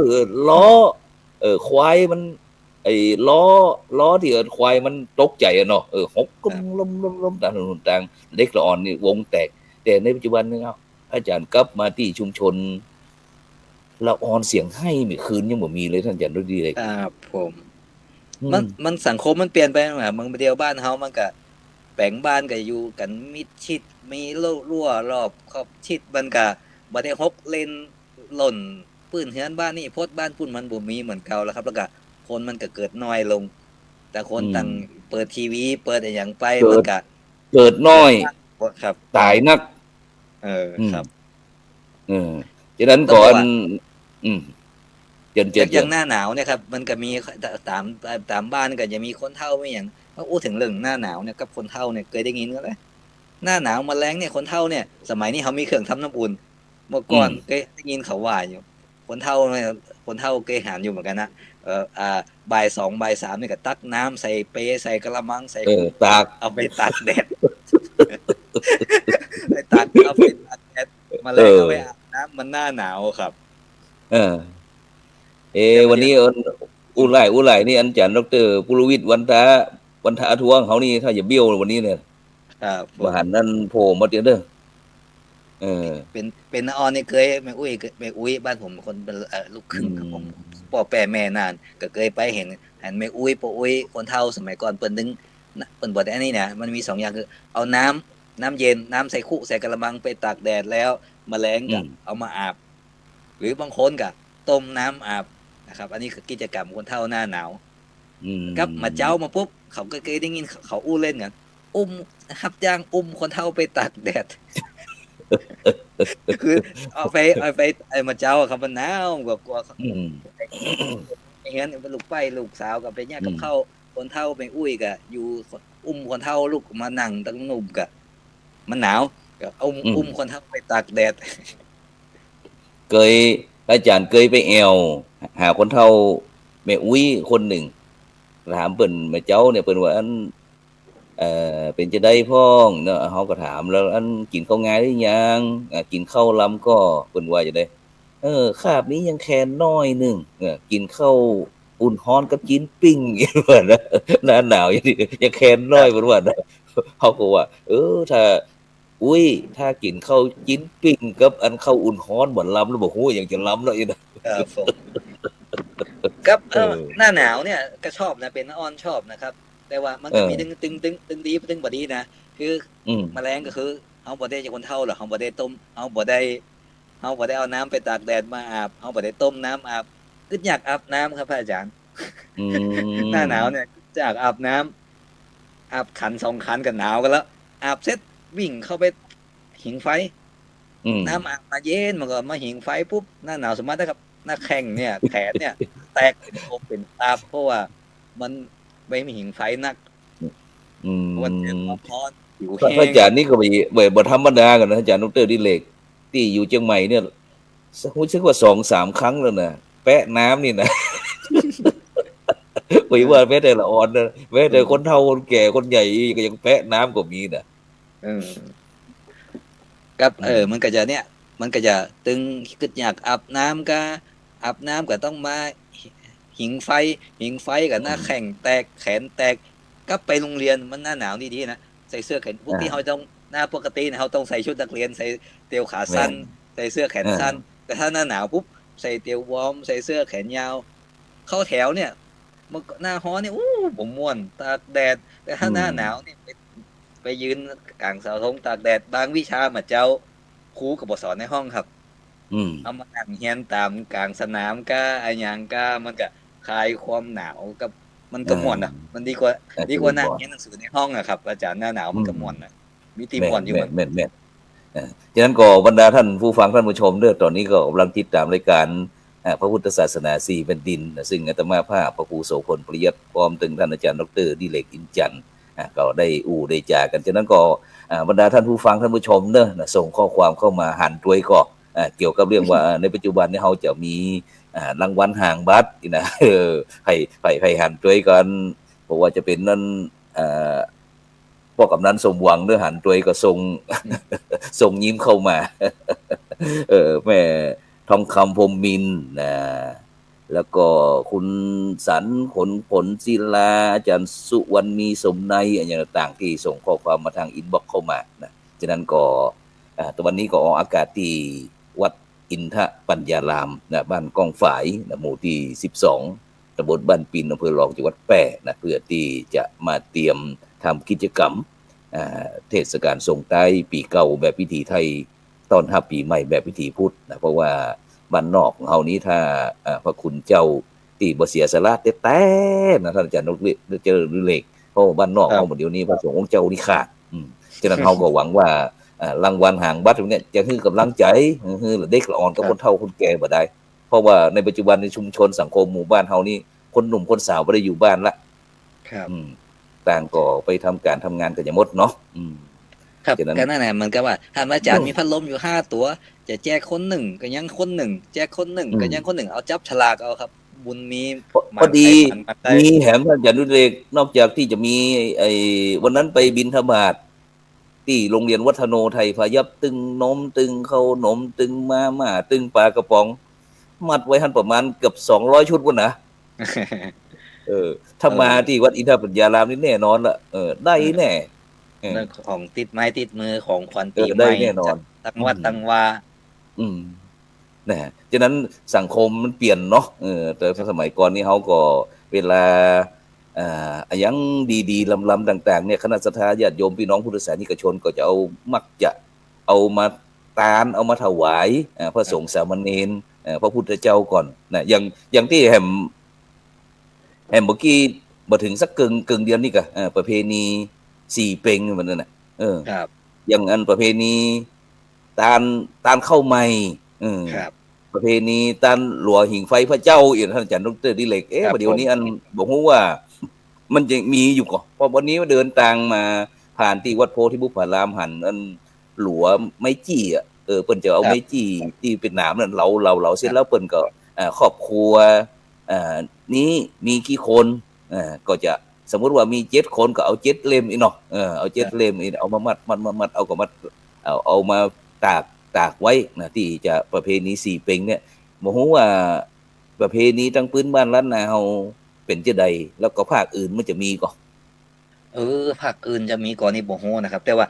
A: ล้อควายมันไอ้ล้อที่ควายมันตกใจอะเนาะหกกล้มตามถนนหนทางเด็กละอ่อนนี่วงแตกแต่ในปัจจุบันนี่อาจารย์กลับมาที่ชุมชนละอ่อนเสียงให้เมื่อคืนยังบ่มีเลยท่านอาจารย์ดีเลย
B: ครับผมมันสังคมมันเปลี่ยนไปเมืองเดียวบ้านเฮามันก็แปลงบ้านก็อยู่กันมิดชิดมีรั้วรอบขอบชิดมันก็บ่ได้ฮกเลนหล่นปื้นเฮือนบ้านนี่พดบ้านพุ่นมันบ่มีเหมือนเก่าแล้วครับแล้วก็คนมันก็เกิดน้อยลงแต่คนต่างเปิดทีวีเปิดอะไรอย่างไปมันก็
A: เกิดน้อย
B: ครับ
A: ตายนัก
B: ครับ
A: ฉะนั้นก่อน
B: อย่างหน้าหนาวเนี่ยครับมันก็มีตามบ้านก็จะมีคนเฒ่าไม่อย่างพูดถึงเรื่องหน้าหนาวเนี่ยกับคนเฒ่าเนี่ยเคยได้ยินกันไหมหน้าหนาวมาแล้งเนี่ยคนเฒ่าเนี่ยสมัยนี้เขามีเครื่องทำน้ำอุ่นเมื่อก่อนเคยได้ยินเขาว่าอยู่คนเฒ่าเคยหานอยู่เหมือนกันนะบ่าย 2 บ่าย 3นี่ก็ตักน้ำใส่เปใส่กระมังใส่
A: ตาก
B: เอาไปตากแดดไปตากเอาไปตากแดดมาแล้วเอาไปอาบน้ำมันหน้าหนาวครับ
A: วันนี้อุไลนี่อาจารย์ดร.ปุรวิทย์วันทะทวงเขานี่ถ้าอย่าเบี้ยววันนี้เนี่ย
B: ครับ
A: บ่หันนั่นโผล่มาเด้อ
B: เป็นออนนี่เคยแม่อุ้ยบ้านผมคนเป็นลูกครึ่งครับผมพ่อแม่นานก็เคยไปเห็นแม่อุ้ยพ่ออุ้ยคนเฒ่าสมัยก่อนเปิ้นบ่ได้อันนี้นะมันมี2อย่างคือเอาน้ำเย็นน้ำใส่คุใส่กระมังไปตากแดดแล้วแมลงก็เอามาอาบหรือบางคนก็ต้มน้ำอาบนะครับอันนี้คือกิจกรรมคนเฒ่าหน้าหนาวกับมาเจ้ามาปุ๊บเขาก็เคยได้ยินเขาอู้เล่นกันรับจ้างคนเฒ่าไปตากแดดคือเอาไปมาเจ้าครับมันหนาวกว่าอย่างงั้นลูกไปลูกสาวกับไปแยกกับเข้าคนเฒ่าไปอุ้ยก็อยู่คนเฒ่าลูกมานั่งตั้งหนุ่มก็มันหนาวก็คนเฒ่าไปตากแดด
A: เคยอาจารย์เคยไปแอวหาคนเฒ่าแม่อุ้ยคนหนึ่งถามเปิ้นแม่เจ้าเนี่ยเปิ้นว่าอันเป็นจะได้พ้องเนาะเฮาก็ถามแล้วอันกินข้าวงายหรือยังกินข้าวลำก็เพิ่นว่าจะได้คาบนี้ยังแคนน้อยนึงกินข้าวอุ่นฮ้อนกับจีนปิ้งว่านะหน้าหนาวยังแคนน้อยเพิ่นว่านะเฮาก็ว่าถ้ากินข้าวจีนปิ้งกับอันข้าวอุ่นฮ้อนบ่ล้ำแล้วบ่ฮู้หยังจะล้ำแล้วอี
B: นะครับผมกับหน้าหนาวเนี่ยก็ชอบนะเป็นอ้อนชอบนะครับแต่ว่ามันก็มีตึงดีตึงบ่ดีนะคือแมลงก็คือเฮาบ่ได้จากคนเฒ่าหรอกเฮาบ่ได้ต้มเฮาบ่ได้เอาน้ำไปตากแดดมาอาบเฮาบ่ได้ต้มน้ำอาบคืออยากอาบน้ำครับพระอาจารย์หน้าหนาวเนี่ยอยากอาบน้ำอาบขัน2ขันก็หนาวกันแล้วอาบเสร็จวิ่งเข้าไปหิงไฟน้ำอาบมาเย็นมันก็มาหิงไฟปุ๊บหน้าหนาวสมมุตินะครับหน้าแข้งเนี่ยแขนเนี่ยแตกเป็นตาเพราะว่ามันไม่มีหิงไฟนักวันเดือนพรอยู่แห้ง
A: อาจารย์นี่ก็บ่ธรรมดากันนะอาจารย์ดร.ดิเรกที่อยู่เชียงใหม่เนี่ยรู้สึกว่า 2-3 ครั้งแล้วนะแปะน้ำนี่นะบ่ว่าแม้แต่ละอ่อนนะแม้แต่คนเฒ่าคนแก่คนใหญ่ก็ยังแปะน้ำก็มีน่ะ
B: ครับมันก็จะเนี่ยมันก็จะตึงคิดอยากอาบน้ำก็ต้องมาหิงไฟกับหน้าแข้งแตกแขนแตกก็ไปโรงเรียนมันหน้าหนาวดีๆนะใส่เสื้อแขนพวกที่เขาต้องหน้าปกติเขาต้องใส่ชุดนักเรียนใส่เตียวขาสั้นใส่เสื้อแขนสั้นแต่ถ้าหน้าหนาวปุ๊บใส่เตียววอร์มใส่เสื้อแขนยาวเข้าแถวเนี่ย เมื่อหน้าฮ้อนนี่อู้ผมม่วนตากแดดแต่ถ้าหน้าหนาวนี่ไปยืนกลางเสาธงตากแดดบางวิชามาเจ้าครูก็บ่สอนในห้องครับเอามานั่งเรียนตามกลางสนามก็อะหยังก็มันก็คลายความหนาวกับมันก็ม่วนมันดีกว่านั่งเรียนหนังสือในห้องอะครับอาจารย์หน้าหนาวมันก็ม่วนมีที่ม่วนอยู่
A: แม่นฉะนั้นก็บรรดาท่านผู้ฟังท่านผู้ชมเด้อตอนนี้ก็กำลังติดตามรายการพระพุทธศาสนา4แผ่นดินซึ่งอาตมาภาพพระครูโสพลปริยัติพร้อมถึงท่านอาจารย์ดร.ดิเรกอินจันทร์ก็ได้ได้จากันฉะนั้นก็บรรดาท่านผู้ฟังท่านผู้ชมเด้อส่งข้อความเข้ามาหันด้วยก็เกี่ยวกับเรื่องว่าในปัจจุบันนี้เราจะมีรางวัลห่างบัตรนะให้หันด้วยกันเพราะว่าจะเป็นนั่นพวกกำนันสมหวังเนื้อหันตัวก็ส่งยิ้มเข้ามาแม่ทองคำพรหมมินทร์นะแล้วก็คุณสันผลศิลาอาจารย์สุวรรณมีสมในอย่างต่างๆที่ส่งข้อความมาทางอินบ็อกซ์เข้ามานะฉะนั้นก็ตอนนี้ก็ออกอากาศที่วัดอินทปัญญารามนะบ้านกองฝายนะหมู่ที่12ตำบลบ้านปินอำเภอรองจังหวัดแพร่นะเพื่อที่จะมาเตรียมทำกิจกรรมเทศกาลส่งท้ายปีเก่าแบบพิธีไทยต้อนรับปีใหม่แบบพิธีพุทธนะเพราะว่าบ้านนอกของเฮานี้ถ้าพระคุณเจ้าที่บ่เสียสละแต่นะท่านอาจารย์นกเจอหรือเล็กเพราะบ้านนอกเฮาเดี๋ยวนี้พระสงฆ์องค์เจ้านี่ขาดฉะนั้นเฮาก็หวังว่ารางวัลห่างบัตรเนี่ยจะคือกำลังใจคือเด็กอ่อนกับคนเฒ่าคนแก่บ่ได้เพราะว่าในปัจจุบันในชุมชนสังคมหมู่บ้านเฮานี่คนหนุ่มคนสาวบ่ได้อยู่บ้านละ
B: ครับ
A: ต่างก็ไปทำการทำงานกันอย่างหมดเนาะ
B: ครับก็นั่นแหละมันก็ว่าท่านอาจารย์มีพัดลมอยู่5ตัวจะแจกคน1ก็ยังคน1แจกคน1ก็ยังคน1เอาจับฉลากเอาครับบุญมี
A: พอดีมีแถมท่านอาจารย์ดุเรกนอกจากที่จะมีไอ้วันนั้นไปบิณฑบาตที่โรงเรียนวัฒโนไทยพายัพตึงนมตึงข้าวนมตึงมาม่าตึงปลากระป๋องมัดไว้หั่นประมาณเกือบ200ชุดพุ่นนะถ้ามาที่วัดอินทปัญญารามนี่แน่นอนละได้แน่
B: ของติดไม้ติดมือของขวัญปีใหม่ตั้งวัดตั้งวา
A: นะฉะนั้นสังคมมันเปลี่ยนเนาะแต่สมัยก่อนนี่เฮาก็เวลายังดีๆลำๆต่างๆเนี่ยคณะสัตยาญาติโยมพี่น้องพุทธศาสนิกชนก็จะมักจะเอามาตานเอามาถวายพระสงฆ์สามเณรพระพุทธเจ้าก่อนนะอย่างที่แหมเมื่อกี้บ่ถึงสักกึ่งเดือนนี่ก็ประเพณี4เพ็งมันนั่นน่ะ
B: ครับ
A: อย่างอันประเพณีตานเข้าใหม่
B: ครับ
A: ประเพณีตานหลัวหิ่งไฟพระเจ้าอีกท่านอาจารย์ดร.ดิเรกบัดเดี๋ยวนี้อันบ่ฮู้ว่ามันจะมีอยู่ก่อเพราะวันนี้เดินทางมาผ่านที่วัดโพธิบุพารามหันอันหลัวไม้จี้เพิ่นจะเอาไม้จี้ที่เป็นหนามนั่นเราเสร็จแล้วเพิ่นก็ครอบครัวนี้มีกี่คนก็จะสมมุติว่ามี7คนก็เอา7เล่มอีเนาะเอา7เล่มอีเอามามัดเอาก็มัดเอามาตากไว้นะที่จะประเพณี4เพ็งเนี่ยบ่ฮู้ว่าประเพณีทางพื้นบ้านล้านนาเฮาเป็นจังได๋แล้วก็ภาคอื่นมันจะมีก่อ
B: ภาคอื่นจะมีก่อนนี่บ่ฮู้นะครับแต่ว่า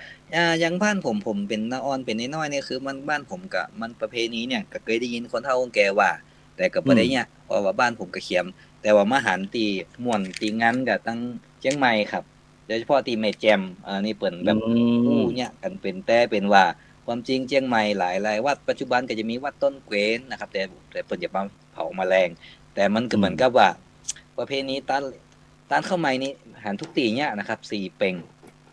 B: อย่างบ้านผมเป็นน้าอ่อนเป็นน้อยๆนี่คือมันบ้านผมก็มันประเพณีเนี่ยก็เคยได้ยินคนเฒ่าคนแก่ว่าแต่ก็บ่ได้เนี่ยเพราะว่าบ้านผมก็เขียมแต่ว่ามาหันตีม่วนตีงานก็ตั้งเชียงใหม่ครับโดยเฉพาะที่แม่แจ่มนี่เปิ้นแบบเนี่ยกันเป็นแต่เป็นว่าความจริงเชียงใหม่หลายวัดปัจจุบันก็จะมีวัดต้นเกวนนะครับแต่เพิ่นจะมาเผาแมลงแต่มันก็เหมือนกับว่าประเพณีตานเข้าใหม่นี่หันทุกปีเนี่ยนะครับ4เพ็ง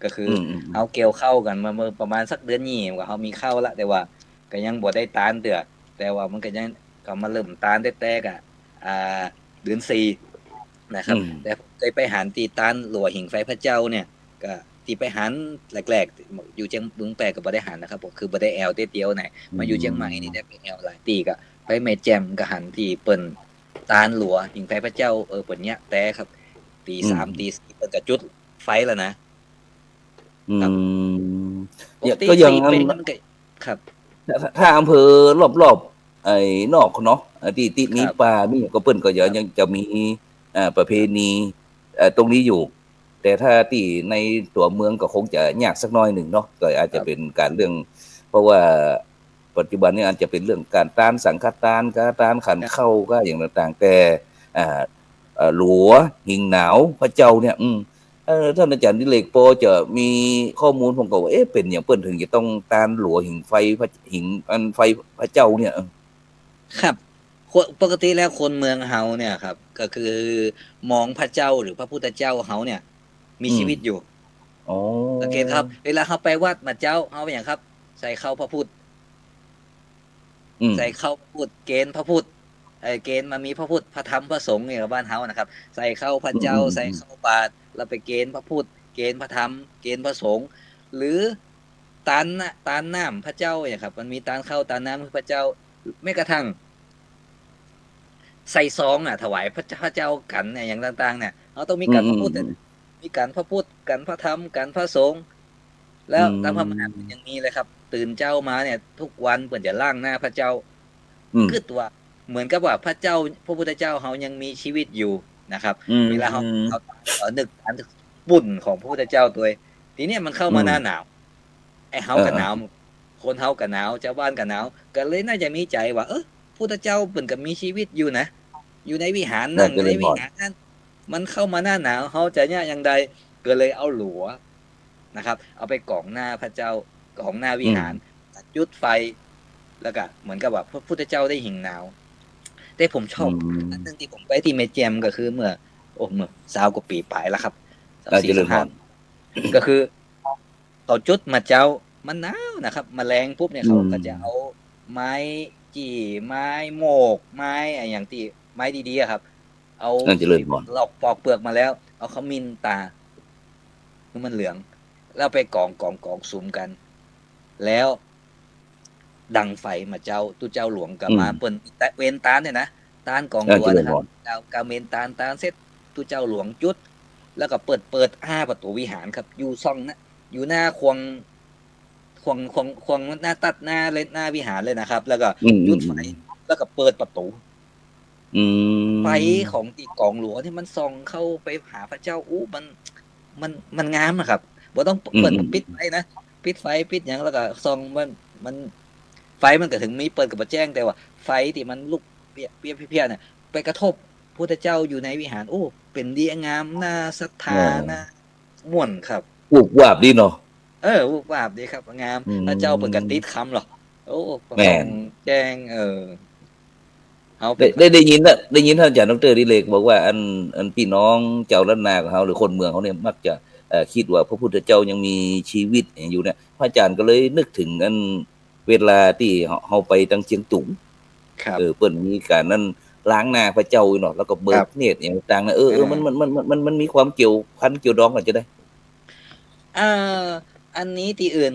B: ก็คือเอาเกี่ยวเข้ากันมาเมื่อประมาณสักเดือนนี้ว่าเฮามีเข้าละแต่ว่าก็ยังบ่ได้ตานเดือแต่ว่ามันก็ยังก็มาเริ่มตานแต้ๆก็เดือน4นะครับแต่เคยไปหันตีตานหลัวหิ่งไฟพระเจ้าเนี่ยก็ที่ไปหันแรกๆอยู่เชียงบึงแปก็บ่ได้หันนะครับคือบ่ได้แอวเตียวไหนมาอยู่เชียงใหม่นี่ได้ไปแอวหลายตีก็ไปแม่แจ่มก็หันที่เปิ้นตานหลัวหิ่งไฟพระเจ้าเปิ้นเนี่ยแต่ครับตี3ตี4เปิ้นก็จุดไฟแล้วนะ
A: ก็ยัง
B: ครับ
A: ถ้าอำเภอรอบๆไอ้นอกเนาะที่ติดมีป่ามีก็เปิ้นก็ยังจะมีประเพณีตรงนี้อยู่แต่ถ้าที่ในตัวเมืองก็คงจะยากสักน้อยหนึ่งเนาะก็อาจจะเป็นการเรื่องเพราะว่าปัจจุบันนี้อาจจะเป็นเรื่องการต้านสังฆทานการต้านขันเข้าก็อย่างต่างๆแต่ หลัวหิงหนาวพระเจ้าเนี่ยท่านอาจารย์ดิเรกพอจะมีข้อมูลผมก็ว่าเป็นอย่างเปิ้นถึงจะต้องตานหลัวหิงไฟพระหิงอันไฟพระเจ้าเนี่ย
B: ครับปกติแล้วคนเมืองเฮาเนี่ยครับก็คือมองพระเจ้าหรือพระพุทธเจ้าเฮาเนี่ยมีชีวิตอยู่สังเกตครับเวลาเขาไปวัดมาเจ้าเฮาเป็นอย่างครับใส่เข้าพระพุทธใส่เข้าพระพุทธเกณฑ์พระพุทธเกณฑ์มามีพระพุทธพระธรรมพระสงฆ์เนี่ยบ้านเฮานะครับใส่เข้าพระเจ้าใส่เข้าบาตรแล้วไปเกณฑ์พระพุทธเกณฑ์พระธรรมเกณฑ์พระสงฆ์หรือตานน้ำพระเจ้าเนี่ยครับมันมีตานเข้าตานน้ำพระเจ้าแม้กระทั่งใส่ซองถวายพระเจ้ากันเนี่ยอย่างต่างๆเนี่ยเราต้องมีการพระพุทธมีการพระพุทธกันพระธรรมกันพระสงฆ์แล้วตามพระมหากษัตริย์อย่างนี้เลยครับตื่นเจ้ามาเนี่ยทุกวันเปิ่นจะล่างหน้าพระเจ้าคือตัวเหมือนกับว่าพระเจ้าพระพุทธเจ้าเขายังมีชีวิตอยู่นะครับเวลาเขานึกอันบุญของพระพุทธเจ้าตัวทีนี้มันเข้ามาหน้าหนาวไอ้เฮากันหนาวคนเฮากันหนาวเจ้าบ้านกันหนาวก็เลยน่าจะมีใจว่าพุทธเจ้าเปิ่นก็มีชีวิตอยู่นะอยู่ในวิหารนั่งในวิหารนั่นมันเข้ามาหน้าหนาวเขาจะเนี่ยอย่างใดก็เลยเอาหลัวนะครับเอาไปกองหน้าพระเจ้ากองหน้าวิหารจุดไฟแล้วก็เหมือนกับว่าพระพุทธเจ้าได้หิงหนาวแต่ผมชอบอันนึงที่ผมไปที่เมเจมก็คือเมื่อ20 กว่าปีไปแล้วครับ45ก็คือเขาจุดมาเจ้ามันหนาวนะครับแมลงปุ๊บเนี่ยเขาก็จะเอาไม้จี้ไม้โมกไม้อย่างที่ไม้ดีๆครับเอาหลอกปอกเปลือกมาแล้วเอาขมิ้นตาคือมันเหลืองแล้วไปกองสุมกันแล้วดังไฟมาเจ้าตู้เจ้าหลวงกับมาเปิ้นเวนตานเนี่ยนะตานกองตัวนะครับกาเมนตานเสร็จตู้เจ้าหลวงจุดแล้วก็เปิดประตูวิหารครับอยู่ซ่องนะอยู่หน้าควงหน้าตัดหน้าเลยหน้าวิหารเลยนะครับแล้วก็จุดไฟแล้วก็เปิดประตูไฟของตีกองหลวงที่มันส่องเข้าไปหาพระเจ้ามันงามนะครับบ่ต้องเปิดปิดไฟนะปิดไฟปิดหยังแล้วก็ส่องมันไฟมันก็ถึงมีเปิดกับบ่แจ้งแต่ว่าไฟที่มันลุกเปียเนี่ยไปกระทบพุทธเจ้าอยู่ในวิหารเป็นดีงามน่าศรัทธาน่าม่วนครับ
A: วูบวาบดีเนาะ
B: วูบวาบดีครับงามพระเจ้าเปิ่นก็ติดคำหรอกแม่นแจ้ง
A: ได้ยินท่านอาจารย์ดร.ดิเรกบอกว่าอันพี่น้องเจ้าล้านนาของเฮาหรือคนเมืองเขาเนี่ยมักจะคิดว่าพระพุทธเจ้ายังมีชีวิตอยู่เนี่ยพระอาจารย์ก็เลยนึกถึงอันเวลาที่เฮาไปทางเชียงตุงเปิ้นมีการนั้นล้างหน้าพระเจ้าเนาะแล้วก็เบิกเนตรอย่างต่างๆนะมันมีความเกี่ยวพันเกี่ยวดองกันจะได้
B: อันนี้ที่อื่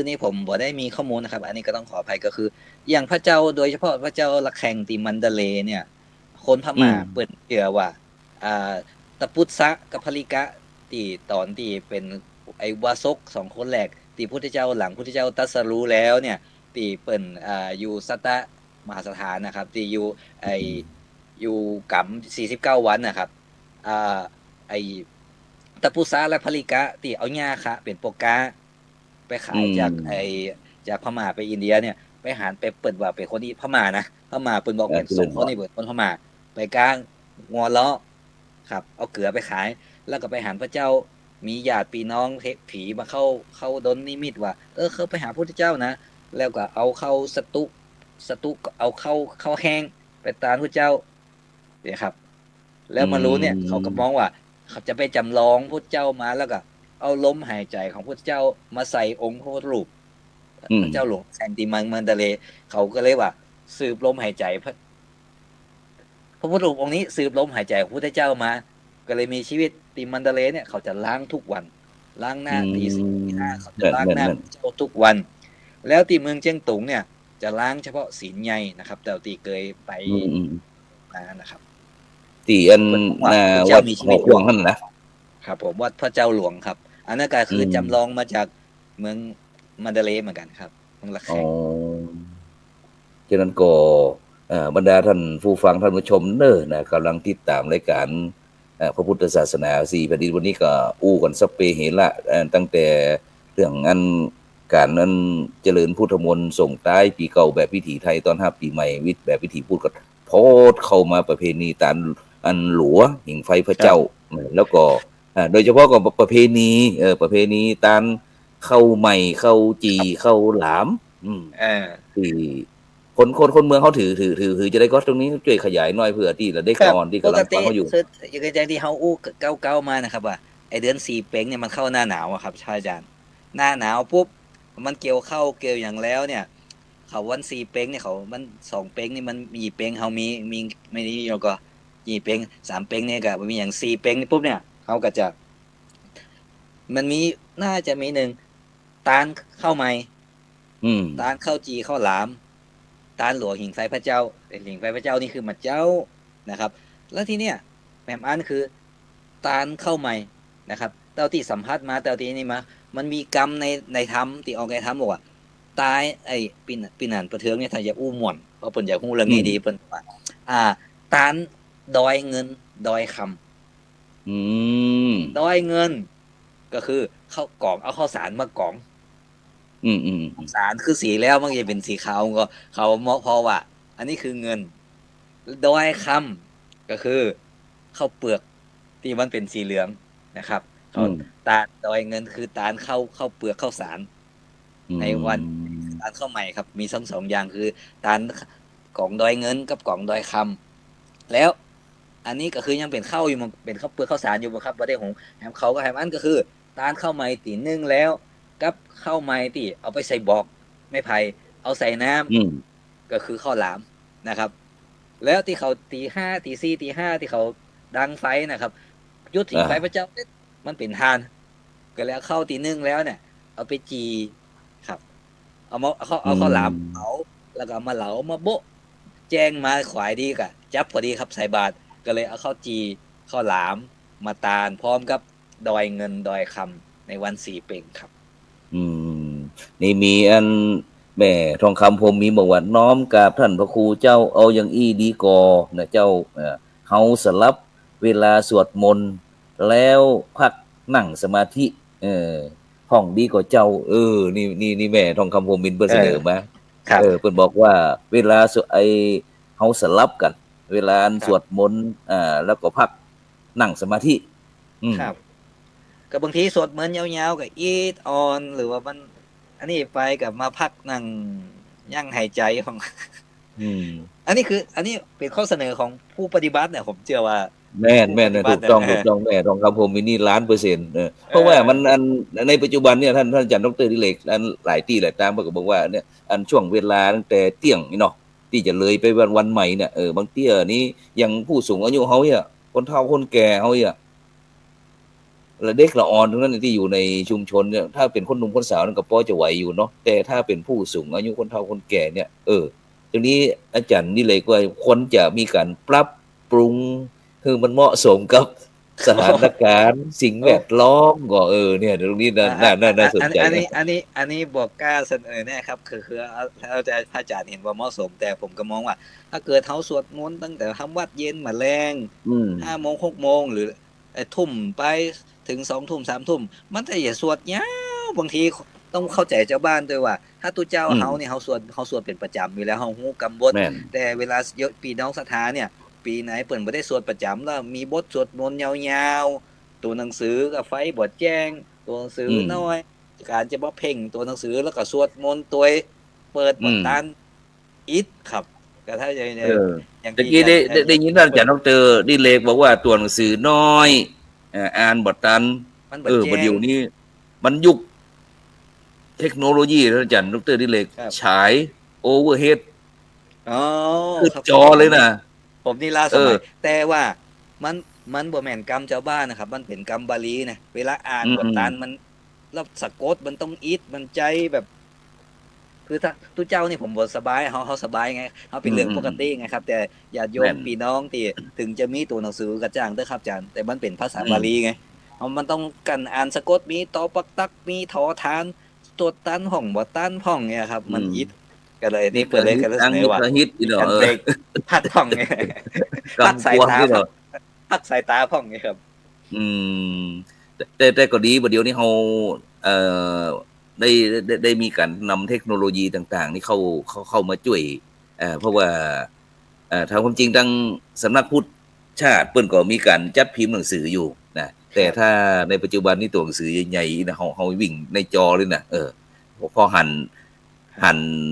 B: นนี่ผมบ่ได้มีข้อมูลนะครับอันนี้ก็ต้องขออภัยก็คืออย่างพระเจ้าโดยเฉพาะพระเจ้าละแข่งที่มันดาเลเนี่ยคนพม่าเปิ้นเชื่อว่าตะปุษะกับภริกะที่ตอนที่เป็นไอ้วาสก2คนแรกที่พุทธเจ้าหลังพุทธเจ้าตรัสรู้แล้วเนี่ยที่เปิ้นอยู่สัตตมหาสถานนะครับที่อยู่อยู่กรรม49 วันนะครับไอ้ตะปุษะและภริกะที่เอาหญ้าค่ะเป็นโปกาไปขายจากพม่าไปอินเดียเนี่ยไปหารไปเปิดว่าเป็นคนที่พม่านะพม่าเปิ้นบอกเป็นส่งคนนี่เบิดคนพม่าไปกลางงัวล้อครับเอาเกลือไปขายแล้วก็ไปหาพระเจ้ามีญาติพี่น้องผีมาเข้าดนนิมิตว่าเขาไปหาพระพุทธเจ้านะแล้วก็เอาเข้าสตุเอาเข้าแห้งไปตามพระเจ้าเนี่ยครับแล้วมารู้เนี่ยเขาก็มองว่าเขาจะไปจำลองพระเจ้ามาแล้วก็เอาลมหายใจของพระเจ้ามาใส่องค์พระพุทธรูปพระเจ้าหลวงแสงติมันดาเลเขาก็เลยว่าสืบลมหายใจพระพุทธรูปองค์นี้สืบลมหายใจของพระพุทธเจ้ามาก็เลยมีชีวิตติมันดาเลเนี่ยเขาจะล้างทุกวันล้างหน้าตี4 เขาจะล้างหน้าเจ้าทุกวันแล้วที่เมืองเจียงตุงเนี่ยจะล้างเฉพาะศีลใหญ่นะครับแต่ที่เคยไปนะครับ
A: ที่อันวัดหัวขวางนั่นนะครับ
B: ผมวัดพระเจ้าหลวงครับอันนั้นก็คือจำลองมาจากเมืองมันดาเลเหมือนกันครับเมืองละแข่ง
A: ฉะนั้นก็บรรดาท่านผู้ฟังท่านผู้ชมนะกำลังติดตามรายการพระพุทธศาสนา4แผ่นดินวันนี้ก็อู้กันสเปเฮละตั้งแต่เรื่องอันการนั้นเจริญพุทธมนต์ส่งท้ายปีเก่าแบบพิถีไทยตอน5 ปีใหม่แบบพิถีพูดก็โพดเข้ามาประเพณีตาม อันหลัวหิ่งไฟพระเจ้าแล้วก็โดยเฉพาะกับประเพณีประเพณีตานเข้าใหม่เข้าจีเข้าหลามที่คนเมืองเขาถือจะได้ก็ตรงนี้ช่วยขยายหน่อยเผื่อที่ละเด็กอ่อนที่กำลังฟังเขาอยู่
B: คืออย่างที่เขาเก้ามานะครับว่าไอเดือน4เป็งเนี่ยมันเข้าหน้าหนาวอะครับอาจารย์หน้าหนาวปุ๊บมันเกี่ยวอย่างแล้วเนี่ยเขาวัน4เป็งเนี่ยเขามัน2เป็งนี่มันมีเป็งเขามีไม่นี่แล้วก็2เป็ง3เป็งเนี่ยก็มีอย่าง4เป็งนี่ปุ๊บเนี่ยเขาก็จะมันมีน่าจะมี1ตาลเข้าใหม่ตาลเข้าจีเข้าหลามตาลหลวงหิ่งไฟพระเจ้าหิ่งไฟพระเจ้านี่คือมัดเจ้านะครับแล้วทีเนี้ยแหม่มอันคือตาลเข้าใหม่นะครับเต้าที่สัมภาษณ์มาเต้าที่นี่มามันมีกรรมในธรรมที่ออกในธรรมบอกว่าตายไอ้ปีนันประเทืองเนี่ยถ้าจะอู้ม่วนเพราะเพิ่นอยากฮู้เรื่องนี้ดีเพิ่นว่าตาลดอยเงินดอยคำดอยเงินก็คือเข้ากล่องเอาข้าวสารมากล่องสารคือสีแล้วมันจะเป็นสีขาวก็เขาพอว่าอันนี้คือเงินดอยคำก็คือข้าวเปลือกที่มันเป็นสีเหลืองนะครับเขาตาลดอยเงินคือตาลข้าวเปลือกข้าวสารในวันตาลข้าวใหม่ครับมีสองอย่างคือตาลกล่องดอยเงินกับกล่องดอยคำแล้วอันนี้ก็คือยังเป็นข้าวอยู่เป็นข้าวเปลือกข้าวสารอยู่บ่ครับบ่ได้หงแฮมเขาก็แฮมอันก็คือตาลข้าวใหม่ตีนึ่งแล้วกับข้าวใหม่ที่เอาไปใส่บอกไม่ไผ่เอาใส่น้ำก็คือข้าวหลามนะครับแล้วที่เขาตี 5 ตี 4 ตี 5ที่เขาดังไฟนะครับยุดถิงไฟพระเจ้ามันเป็นทานก็แล้วเข้าตีนึ่งแล้วเนี่ยเอาไปจีครับเอาข้าวหลามเผาแล้วก็มาเหลามาโบะแจ้งมาขวายดีกะจับพอดีครับใส่บาตรก็เลยเอาข้าวจีข้าวหลามมาตาลพร้อมกับดอยเงินดอยคำในวัน4เป็งครับ
A: นี่มีอันแม่ทองคำผมมีบอกว่าน้อมกราบท่านพระครูเจ้าเอาอย่างอี้ดีกอนะเจ้าเฮาสลับเวลาสวดมนต์แล้วพักนั่งสมาธิห้องดีกว่าเจ้านี่แม่ทองคำผมมินเพิ่นเสนอมาเพิ่นบอกว่าเวลาเฮาสลับกันเวลาสวดมนต์แล้วก็พักนั่งสมาธิ
B: ครับก็บางทีสวดมนต์ยาวๆก็อีทออนหรือว่ามันอันนี้ไปกับมาพักนั่งยั่งหายใจของอันนี้เป็นข้อเสนอของผู้ปฏิบัติเนี่ยผมเชื่อว่า
A: แม่นถูกต้องแม่ทองคำผมมีนี่1,000,000%เพราะว่ามันอันในปัจจุบันเนี่ยท่านอาจารย์ดร.ดิเรกอันหลายที่หลายตามก็บอกว่าเนี่ยอันช่วงเวลาตั้งแต่เที่ยงนี่เนาะที่จะเลยไปวันใหม่เนี่ยบางเที่ยนี้ยังผู้สูงอายุเฮาเนี่ยคนเฒ่าคนแก่เฮาเนี่ยและเด็กละอ่อนทั้งนั้นที่อยู่ในชุมชนเนี่ยถ้าเป็นคนหนุ่มคนสาวนั่นก็พอจะไหวอยู่เนาะแต่ถ้าเป็นผู้สูงอายุคนเฒ่าคนแก่เนี่ยตรงนี้อาจารย์นี่เลยก็ควรจะมีการปรับปรุงคือมันเหมาะสมกับสถานการณ์สิ่งแวดล้อมก็เนี่ยตรงนี้น่าสนใจ
B: อันนี้บอกกล้าเสนอแน่ครับคือเอาใจพระอาจารย์เห็นว่าเหมาะสมแต่ผมก็มองว่าถ้าเกิดเฮาสวดมนต์ตั้งแต่ทำวัดเย็นมาแรง5 โมง 6 โมงหรือทุ่มไปถึง2 ทุ่ม 3 ทุ่มมันจะอย่าสวดยาวบางทีต้องเข้าใจเจ้าบ้านด้วยว่าถ้าตุเจ้าเฮาเนี่ยเฮาสวดเป็นประจำอยู่แล้วเฮาฮู้กำบทแต่เวลาเยอะปีน้องศรัทธาเนี่ยปีไหนเปิ่นบ่ได้สวดประจำแล้วมีบทสวดมนต์ยาวๆตัวหนังสือก็ไฟบทแจ้งตัวหนังสือน้อยการจะบ่เพ่งตัวหนังสือแล้วก็สวดมนต์ตัวเปิดบทตันอิฐครับก็ถ้า
A: อย่างที่ได้ยินท่านอาจารย์ดร.ดิเรกบอกว่าตัวหนังสือน้อยอ่านบทตันบัดเดี๋ยวนี้มันยุคเทคโนโลยีท่านอาจารย์ดร.ดิเรกฉายโอเวอร์เฮดคือจอเลยนะ
B: ผมนี่ล่าสมัยแต่ว่ามันบ่แม่นกรรมเจ้าบ้านนะครับมันเป็นกรรมบาลีนะเวลาอ่านบทตันมันแล้วสะกดมันต้องอิดมันใจแบบคือถ้าตุเจ้านี่ผมบ่สบายเฮาสบายไงเฮาเป็นเรื่องปกติไงครับแต่ญาติโยมพี่น้องที่ถึงจะมีตัวหนังสือกระจ่างเด้อครับอาจารย์แต่มันเป็นภาษาบาลีไงมันต้องกันอ่านสะกดมีตอปักตักมีทอทานตัวตันห้องบ่ตันห้องเนี่ยครับมันอิดก็เลยนี่เปิดเลยกันแล้วเสนอว่า
A: ฮิตอีดอก
B: พักพ่องไงพักสายตาพักสายตาพ่องไงครับ
A: แต่ก็ดีบ่เดี๋ยวนี้เฮาได้มีการนำเทคโนโลยีต่างๆนี่เข้ามาช่วยเพราะว่าทางความจริงทางสำนักพุทธ ชาติเปิ้นก็มีการจัดพิมพ์หนังสืออยู่นะแต่ถ้าในปัจจุบันนี้ตัวหนังสือใหญ่ๆนะเฮาวิ่งในจอเลยนะพอหัน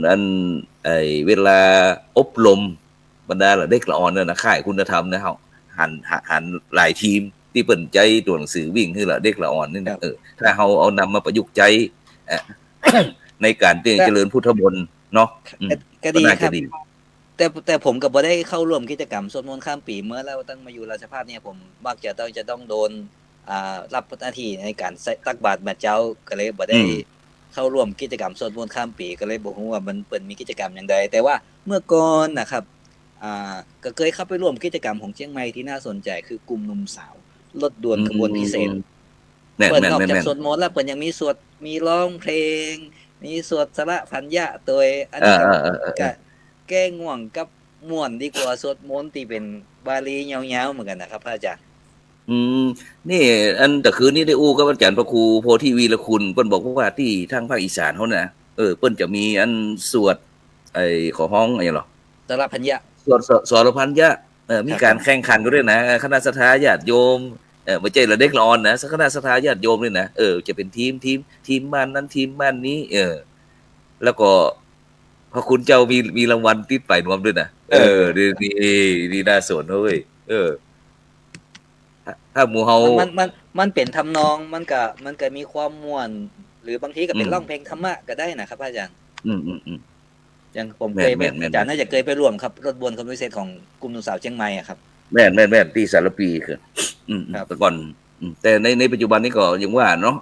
A: อันเวลาอบรมบรรดาเด็กละอ่อนเนี่ยนะค่ายคุณธรรมนะเฮาหันหลายทีมที่เปิ้นใจตัวหนังสือวิ่งคือละเด็กละอ่อนนี่นะถ้าเฮาเอานำมาประยุกต์ใจในการเจริญพุทธมนต์เนาะ
B: ก็ดีครับแต่ผมก็บ่ได้เข้าร่วมกิจกรรมสวดมนต์ข้ามปีเมื่อแล้วตั้งมาอยู่ราชภัฏเนี่ยผมมักจะต้องโดนรับหน้าที่ในการตักบาตรแม่เจ้าก็เลยบ่ได้เข้าร่วมกิจกรรมสวดมนต์ข้ามปีก็เลยบ่ฮู้ว่ามันเปิ้นมีกิจกรรมอย่างใดแต่ว่าเมื่อก่อนนะครับก็เคยเข้าไปร่วมกิจกรรมของเชียงใหม่ที่น่าสนใจคือกลุ่มหนุ่มสาวรถด่วนขบวนพิเศษเปิ้นนอกจากสวดมนต์แล้วเปิ้นยังมีสวดมีร้องเพลงมีสวดสระพันยะโดยอันนี้ก็แก้ง่วงกับม่วนดีกว่าสวดมนต์ที่เป็นบาลียาวๆเหมือนกันนะครับพระอาจารย์
A: นี่อันแต่คืนนี้ได้อู้กับอาจารย์พระครูโพธิวีรคุณเปิ้นบอกว่าที่ทางภาคอีสานเฮานะเปิ้นจะมีอันสวดขอฮ้องอะไรหรอ
B: สระพันยะ
A: สรพันยะมีการแข่งขันกันด้วยนะคณะศรัทธาญาติโยมไม่ใช่ละเด็กละอ่อนนะคณะศรัทธาญาติโยมนี่นะจะเป็นทีมบ้านนั้นทีมบ้านนี้แล้วก็พระคุณเจ้ามีรางวัลติดไปรวมด้วยนะดีน่าสนเฮ้ยถ้าหมู่เฮา
B: มันเป็นทำนองมันก็มีความม่วนหรือบางทีก็เป็นร้องเพลงธรรมะก็ได้นะครับอาจารย์อย่างผมเคยไปอาจารย์น่าจะเคยไปร่วมครับรถบวนขบวนพิเศษของกลุ่มหนุ่มสาวเชียงใหม่ครับ
A: แม่นที่สารปีคือแต่ก่อนแต่ในปัจจุบันนี้ก็ยังว่าเนาะ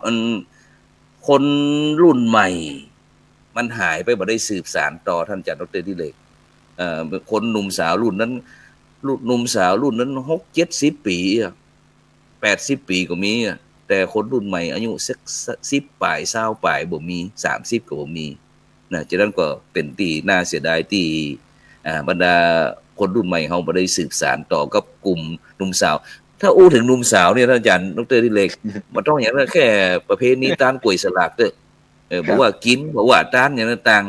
A: คนรุ่นใหม่มันหายไปบ่ได้สืบสานต่อท่านอาจารย์ดร.ดิเรกคนหนุ่มสาวรุ่นนั้นหนุ่มสาวรุ่นนั้น6-70 ปี80 ปีก็มีแต่คนรุ่นใหม่อายุสัก10ปลาย20ปลายบ่มี30ก็บ่มีนะฉะนั้นก็เป็นที่น่าเสียดายที่บรรดาคนรุ่นใหม่เฮาบ่ได้สืบสานต่อกับกลุ่มหนุ่มสาวถ้าอู้ถึงหนุ่มสาวเนี่ยท่านอาจารย์ดร.ดิเรกมันต้องอย่างนั้นแค่ประเพณีต้านกล้วยสลากเด้อบอกว่ากินบอกว่าต้านอย่างต่าง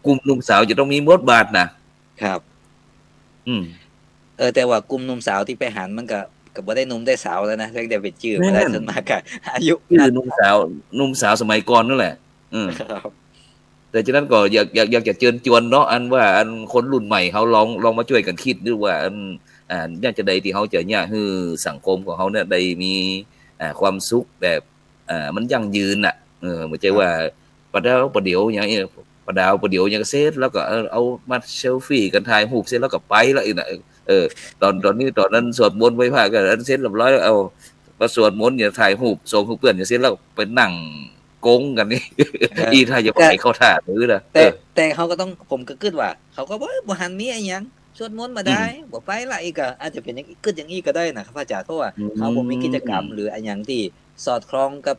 A: กลุ่มหนุ่มสาวจะต้องมีบทบาท
B: นะครับแต่ว่ากลุ่มหนุ่มสาวที่ไปหันมันก็บ่ได้หนุ่มได้สาวแล้วนะเรียกได้เป็นชื่อบ่ได้ส่วนมากก็อายุ
A: คือหนุ่มสาวสมัยก่อนนั่นแหละ
B: ครับ
A: แต่ฉะนั้นก็อยากจะเชิญชวนเนาะอันว่าอันคนรุ่นใหม่เฮาลองมาช่วยกันคิดดูว่าอยากจะได้ที่เฮาจะเนี่ยให้สังคมของเฮาเนี่ยได้มีความสุขแบบมันยั่งยืนน่ะไม่ใช่ว่าประเดี๋ยวอย่างนี้ประเดี๋ยวอย่างเสร็จแล้วก็เอามาเซลฟี่กันถ่ายรูปเสร็จแล้วก็ไปแล้วอีกน่ะตอนนั้นสวดมนต์ไว้พากันอันเสร็จเรียบร้อยเอามาสวดมนต์อย่าถ่ายรูปส่งเพื่อนอย่างเสร็จแล้วไปนั่งกงกันนี่อีถ้าจะไปเข้าท่าหรือน่ะ
B: แต่เขาก็ต้องผมก็คิดว่าเขาก็บ่หันมีอีหยังสวดมนต์มาได้บ่ไปละอีกก็อาจจะเป็นอย่างคิดอย่างนี้ก็ได้นะครับอาจารย์เพราะว่าเขาบ่มีกิจกรรมหรืออันหยังที่สอดคล้องกับ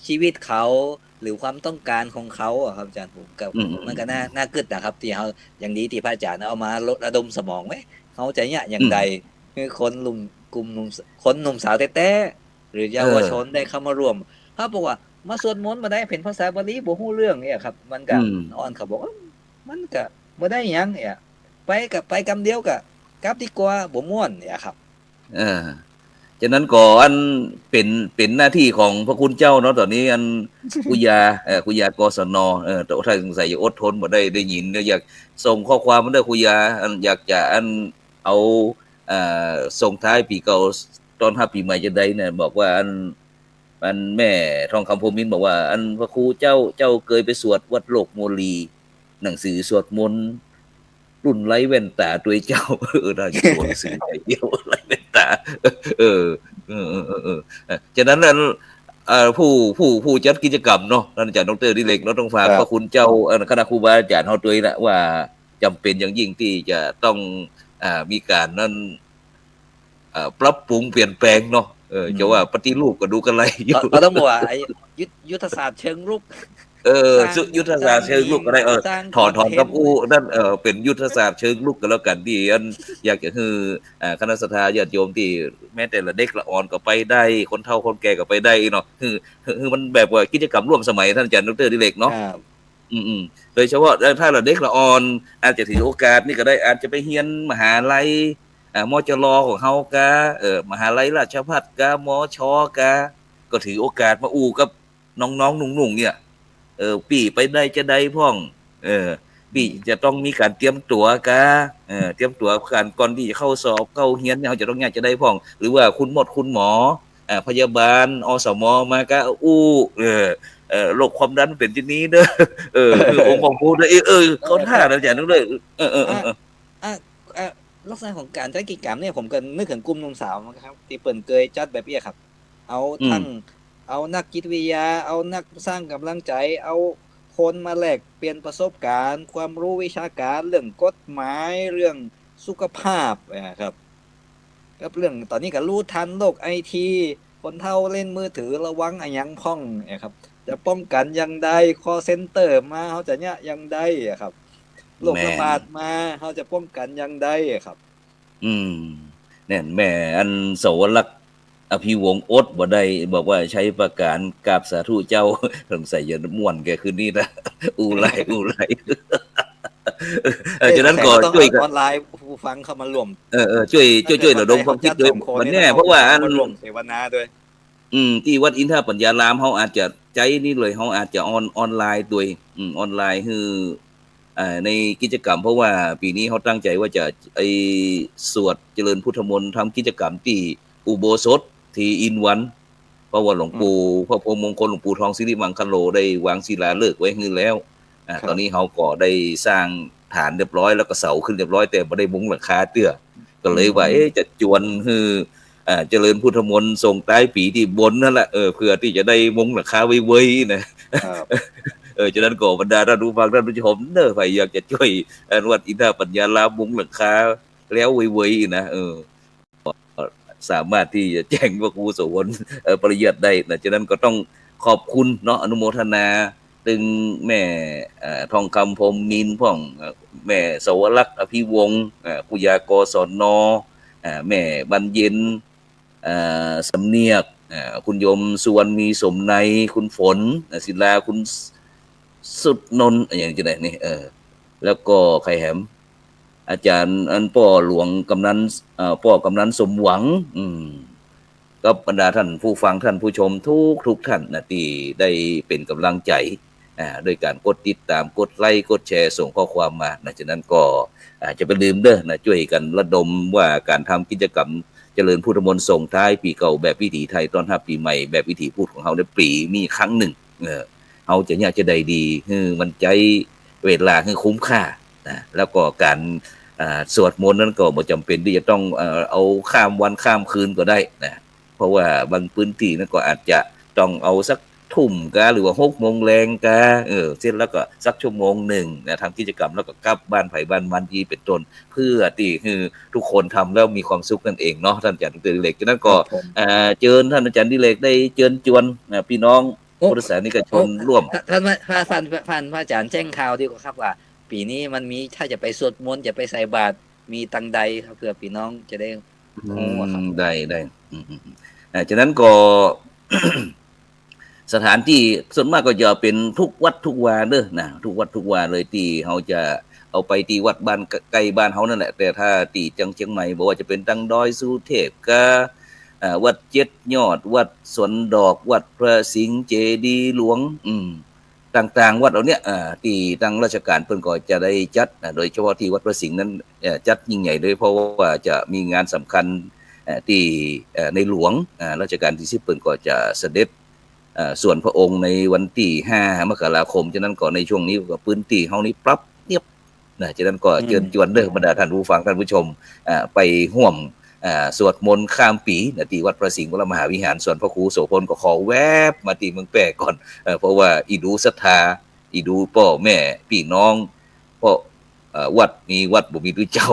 B: ชีวิตเขาหรือความต้องการของเขาครับอาจารย์ผมก็มันก็น่าคิดนะครับที่เขาอย่างนี้ที่พระอาจารย์เอามาระดมสมองไว้เขาจะเนี่ยอย่างใดคือคนกลุ่มหนุ่มสาวแท้ๆหรือเยาวชนได้เข้ามาร่วมเขาบอกว่ามาสวดมนต์มาได้เป็นภาษาบาลีบ่ฮู้เรื่องเนี่ยครับมันก็อ่อนเขาบอกว่ามันก็บ่ได้หยังเนี่ยไปกำเดียวก็กลับดีกว่าบ่ม่วนเนี่ยครับ
A: ฉะนั้นก็อันเป็นหน้าที่ของพระคุณเจ้าเนาะตอนนี้อันกุยากศนแต่ถ้าสงสัยอย่าอดทนบ่ได้ยินอยากส่งข้อความมาเด้อกุยาอยากจะเอาส่งท้ายปีเก่าต้อนรับปีใหม่จะได้เนี่ยบอกว่าอันแม่ทองคำพรหมินทร์บอกว่าอันพระครูเจ้าเคยไปสวดวัดโลกโมลีหนังสือสวดมนต์รุ่นไร้แว่นตาตัวเจ้าน่าจะตัวหนังสือใหญ่เดียวไร้แว่นตาฉะนั้นผู้จัดกิจกรรมเนาะท่านอาจารย์ดร.ดิเรกเราต้องฝากพระคุณเจ้าคณะครูบาอาจารย์เฮาด้วยนะว่าจำเป็นอย่างยิ่งที่จะต้องมีการนั้นปรับปรุงเปลี่ยนแปลงเนาะจะว่าปฏิรูปก็ดูกันไร
B: อยู่ก็ต้องบอกว่ายุทธศาสตร์เชิงรุก
A: ยุทธศาสตร์เชิงลุกก็ได้ถอนกับอู้นั่นเป็นยุทธศาสตร์เชิงลุกกันแล้วกันที่อยากจะคือคณะศรัทธาญาติโยมที่แม้แต่ละเด็กละอ่อนก็ไปได้คนเฒ่าคนแก่ก็ไปได้เนาะคือมันแบบว่ากิจกรรมร่วมสมัยท่านอาจารย์ดร.ดิเรกเนาะโดยเฉพาะถ้าละเด็กละอ่อนอาจจะถือโอกาสนี่ก็ได้อาจจะไปเรียนมหาลัย มจรของเฮากะมหาลัยราชภัฏกะมชกะก็ถือโอกาสมาอู้กับน้องๆหนุ่งๆเนี่ยปี่ไปได้จะได้พ่องปี่จะต้องมีการเตรียมตัวกะเตรียมตัวการก่อนที่จะเข้าสอบเข้าเรียนเนี่ยเขาจะต้องจะได้พ่องหรือว่าคุณหมอพยาบาลอสมมากะอู้โรคความดันเป็นที่นี้เด้อคือองค์ของพูดเขาท่าแล้วอย่างนั้นเลย
B: ลักษณะของการจัดกิจกรรมเนี่ยผมก็นึกถึงกลุ่มหนุ่มสาวนะครับที่เปิ่นเคยจัดแบบนี้ครับเอาทั้งเอานักจิตวิทยาเอานักสร้างกำลังใจเอาคนมาแลกเปลี่ยนประสบการณ์ความรู้วิชาการเรื่องกฎหมายเรื่องสุขภาพนะครับกับเรื่องตอนนี้ก็รู้ทันโลกไอทีคนเฒ่าเล่นมือถือระวังอะไรยังพ่องนะครับจะป้องกันยังได้คอเซ็นเตอร์มาเขาจะเนี่ยยังได้ครับโรคระบาดมาเขาจะป้องกันยังได้ครับ
A: เนี่ยแม่อันโสลักษณ์อภิวงศ์อดบ่ได้บอกว่าใช้ประการกราบสาธุเจ้าสงสัยจะม่วนแกคืนนี้นะอูไลฉะนั้นก็ช่วยกัน
B: ออนไลน์ผู้ฟังเข้ามารวม
A: ช่วยระดมความคิดด้วยวันนี้เพราะว่าอัน
B: รวมเสวนาด้วย
A: ที่วัดอินทปัญญารามเฮาอาจจะใจนี่เลยเฮาอาจจะออนไลน์ด้วยออนไลน์คือในกิจกรรมเพราะว่าปีนี้เขาตั้งใจว่าจะสวดเจริญพุทธมนต์ทำกิจกรรมที่อุโบสถที่อินวันเพราะว่าหลวงปู่พระพรหมมงคลหลวงปู่ทองสิริมังคโลได้วางศิลาฤกษ์ไว้ให้แล้วตอนนี้เขาก็ได้สร้างฐานเรียบร้อยแล้วก็เสาขึ้นเรียบร้อยแต่ไม่ได้มุงหลังคาเตื้อก็เลยว่าจะจวนคือเจริญพุทธมนต์ส่งท้ายปีที่บนนั่นแหละเพื่อที่จะได้มุงหลังคาไว้ๆนะฉะนั้นก็บรรดาท่านผู้ฟังท่านผู้ชมใครอยากจะช่วยวัดอินทปัญญารามมุงหลังคาแล้วไว้ๆนะสามารถที่จะแจ้งพระครูโสพลปริยัติได้นะฉะนั้นก็ต้องขอบคุณเนาะอนุโมทนาถึงแม่ทองคำพรหมนินทร์พ่องแม่สวรักษ์อภิวงศ์ปุยากศนแม่บรรเย็นสำเนียกคุณโยมสุวรรณมีสมในคุณฝนศิลาคุณสุดนนท์อย่างจะไหนนี่แล้วก็ใครแหมอาจารย์อันป่อหลวงกำนันป่อกำนันสมหวังก็บรรดาท่านผู้ฟังท่านผู้ชมทุกท่านนะที่ได้เป็นกำลังใจโดยการกดติดตามกดไลค์กดแชร์ส่งข้อความมานะฉะนั้นก็จะไปลืมนะช่วยกันระดมว่าการทำกิจกรรมเจริญพุทธมนต์ส่งท้ายปีเก่าแบบวิถีไทยต้อนรับปีใหม่แบบวิถีพูดของเขาในปีมีครั้งหนึ่งเขาจะอยากจะได้ดีมันใจเวลาคือคุ้มค่าแล้วก็การสวดมนต์นั้นก็บ่จำเป็นที่จะต้องเอาข้ามวันข้ามคืนก็ได้นะเพราะว่าบางพื้นที่นั้นก็อาจจะต้องเอาสักทุ่มกะหรือว่า6 โมงแรงกะเสร็จแล้วก็สักชั่วโมงหนึ่งนะทำกิจกรรมแล้วก็กลับบ้านไผ่บ้านมันที่เป็นต้นเพื่อที่คือทุกคนทำแล้วมีความสุขนั่นเองเนาะท่านอาจารย์ดิเรกฉะนั้นก็เชิญท่านอาจารย์ดิเรกได้เชิญชวนพี่น้องพุทธศาสนิกชนร่วม
B: ท่านพระอาจารย์แจ้งข่าวดีกว่าครับว่าปีนี้มันมีถ้าจะไปสวดมนต์จะไปใส่บาตรมีตังใดครับเพื่อพี่น้องจะได้
A: ได้ฉะนั้นก็ สถานที่ส่วนมากก็จะเป็นทุกวัดทุกวาเด้อนะทุกวัดทุกวาเลยที่เขาจะเอาไปที่วัดบ้านใกล้บ้านเขานั่นแหละแต่ถ้าที่จังเชียงใหม่บอกว่าจะเป็นตังดอยสุเทพกะวัดเจ็ดยอดวัดสวนดอกวัดพระสิงห์เจดีย์หลวงต่างๆวัดเหล่านี้ที่ทางราชการเพิ่นก็จะได้จัดโดยเฉพาะที่วัดพระสิงห์นั้นจัดยิ่งใหญ่เลยเพราะว่าจะมีงานสำคัญที่ในหลวงรัชกาลที่10เพิ่นก็จะเสด็จส่วนพระองค์ในวันที่5 มกราคมฉะนั้นก็ในช่วงนี้ก็พื้นที่เฮานี้ปรับเงียบนะฉะนั้นก็เชิญชวนเด้อบรรดาท่านผู้ฟังท่านผู้ชมไปร่วมสวดมนต์ข้ามปีที่วัดพระสิงห์วรมหาวิหารส่วนพระครูโสพลก็ขอแวบมาที่เมืองแปะก่อนเพราะว่าอีดูศรัทธาอีดูพ่อแม่พี่น้องเพราะวัดมีวัดบ่มีเจ้า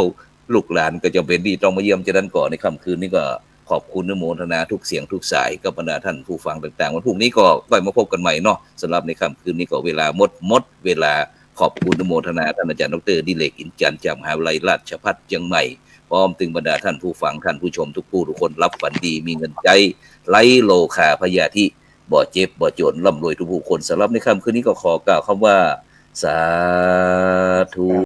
A: ลูกหลานก็จำเป็นที่ต้องมาเยี่ยมฉะนั้นก่อนในค่ำคืนนี้ก็ขอบคุณอนุโมทนาทุกเสียงทุกสายกับบรรดาท่านผู้ฟังต่างๆวันพรุ่งนี้ก็ค่อยมาพบกันใหม่เนาะสำหรับในค่ำคืนนี้ก็เวลาหมดเวลาขอบคุณอนุโมทนาท่านอาจารย์ดร.ดิเรกอินจันทร์จากมหาวิทยาลัยราชภัฏเชียงใหม่พร้อมถึงบรรดาท่านผู้ฟังท่านผู้ชมทุกผู้ทุกคนรับฝันดีมีเงินใจไร้โลคาพยาธิบ่เจ็บบ่จนร่ำรวยทุกผู้คนสำหรับในค่ำคืนนี้ก็ขอกล่าวคำว่าสาธุ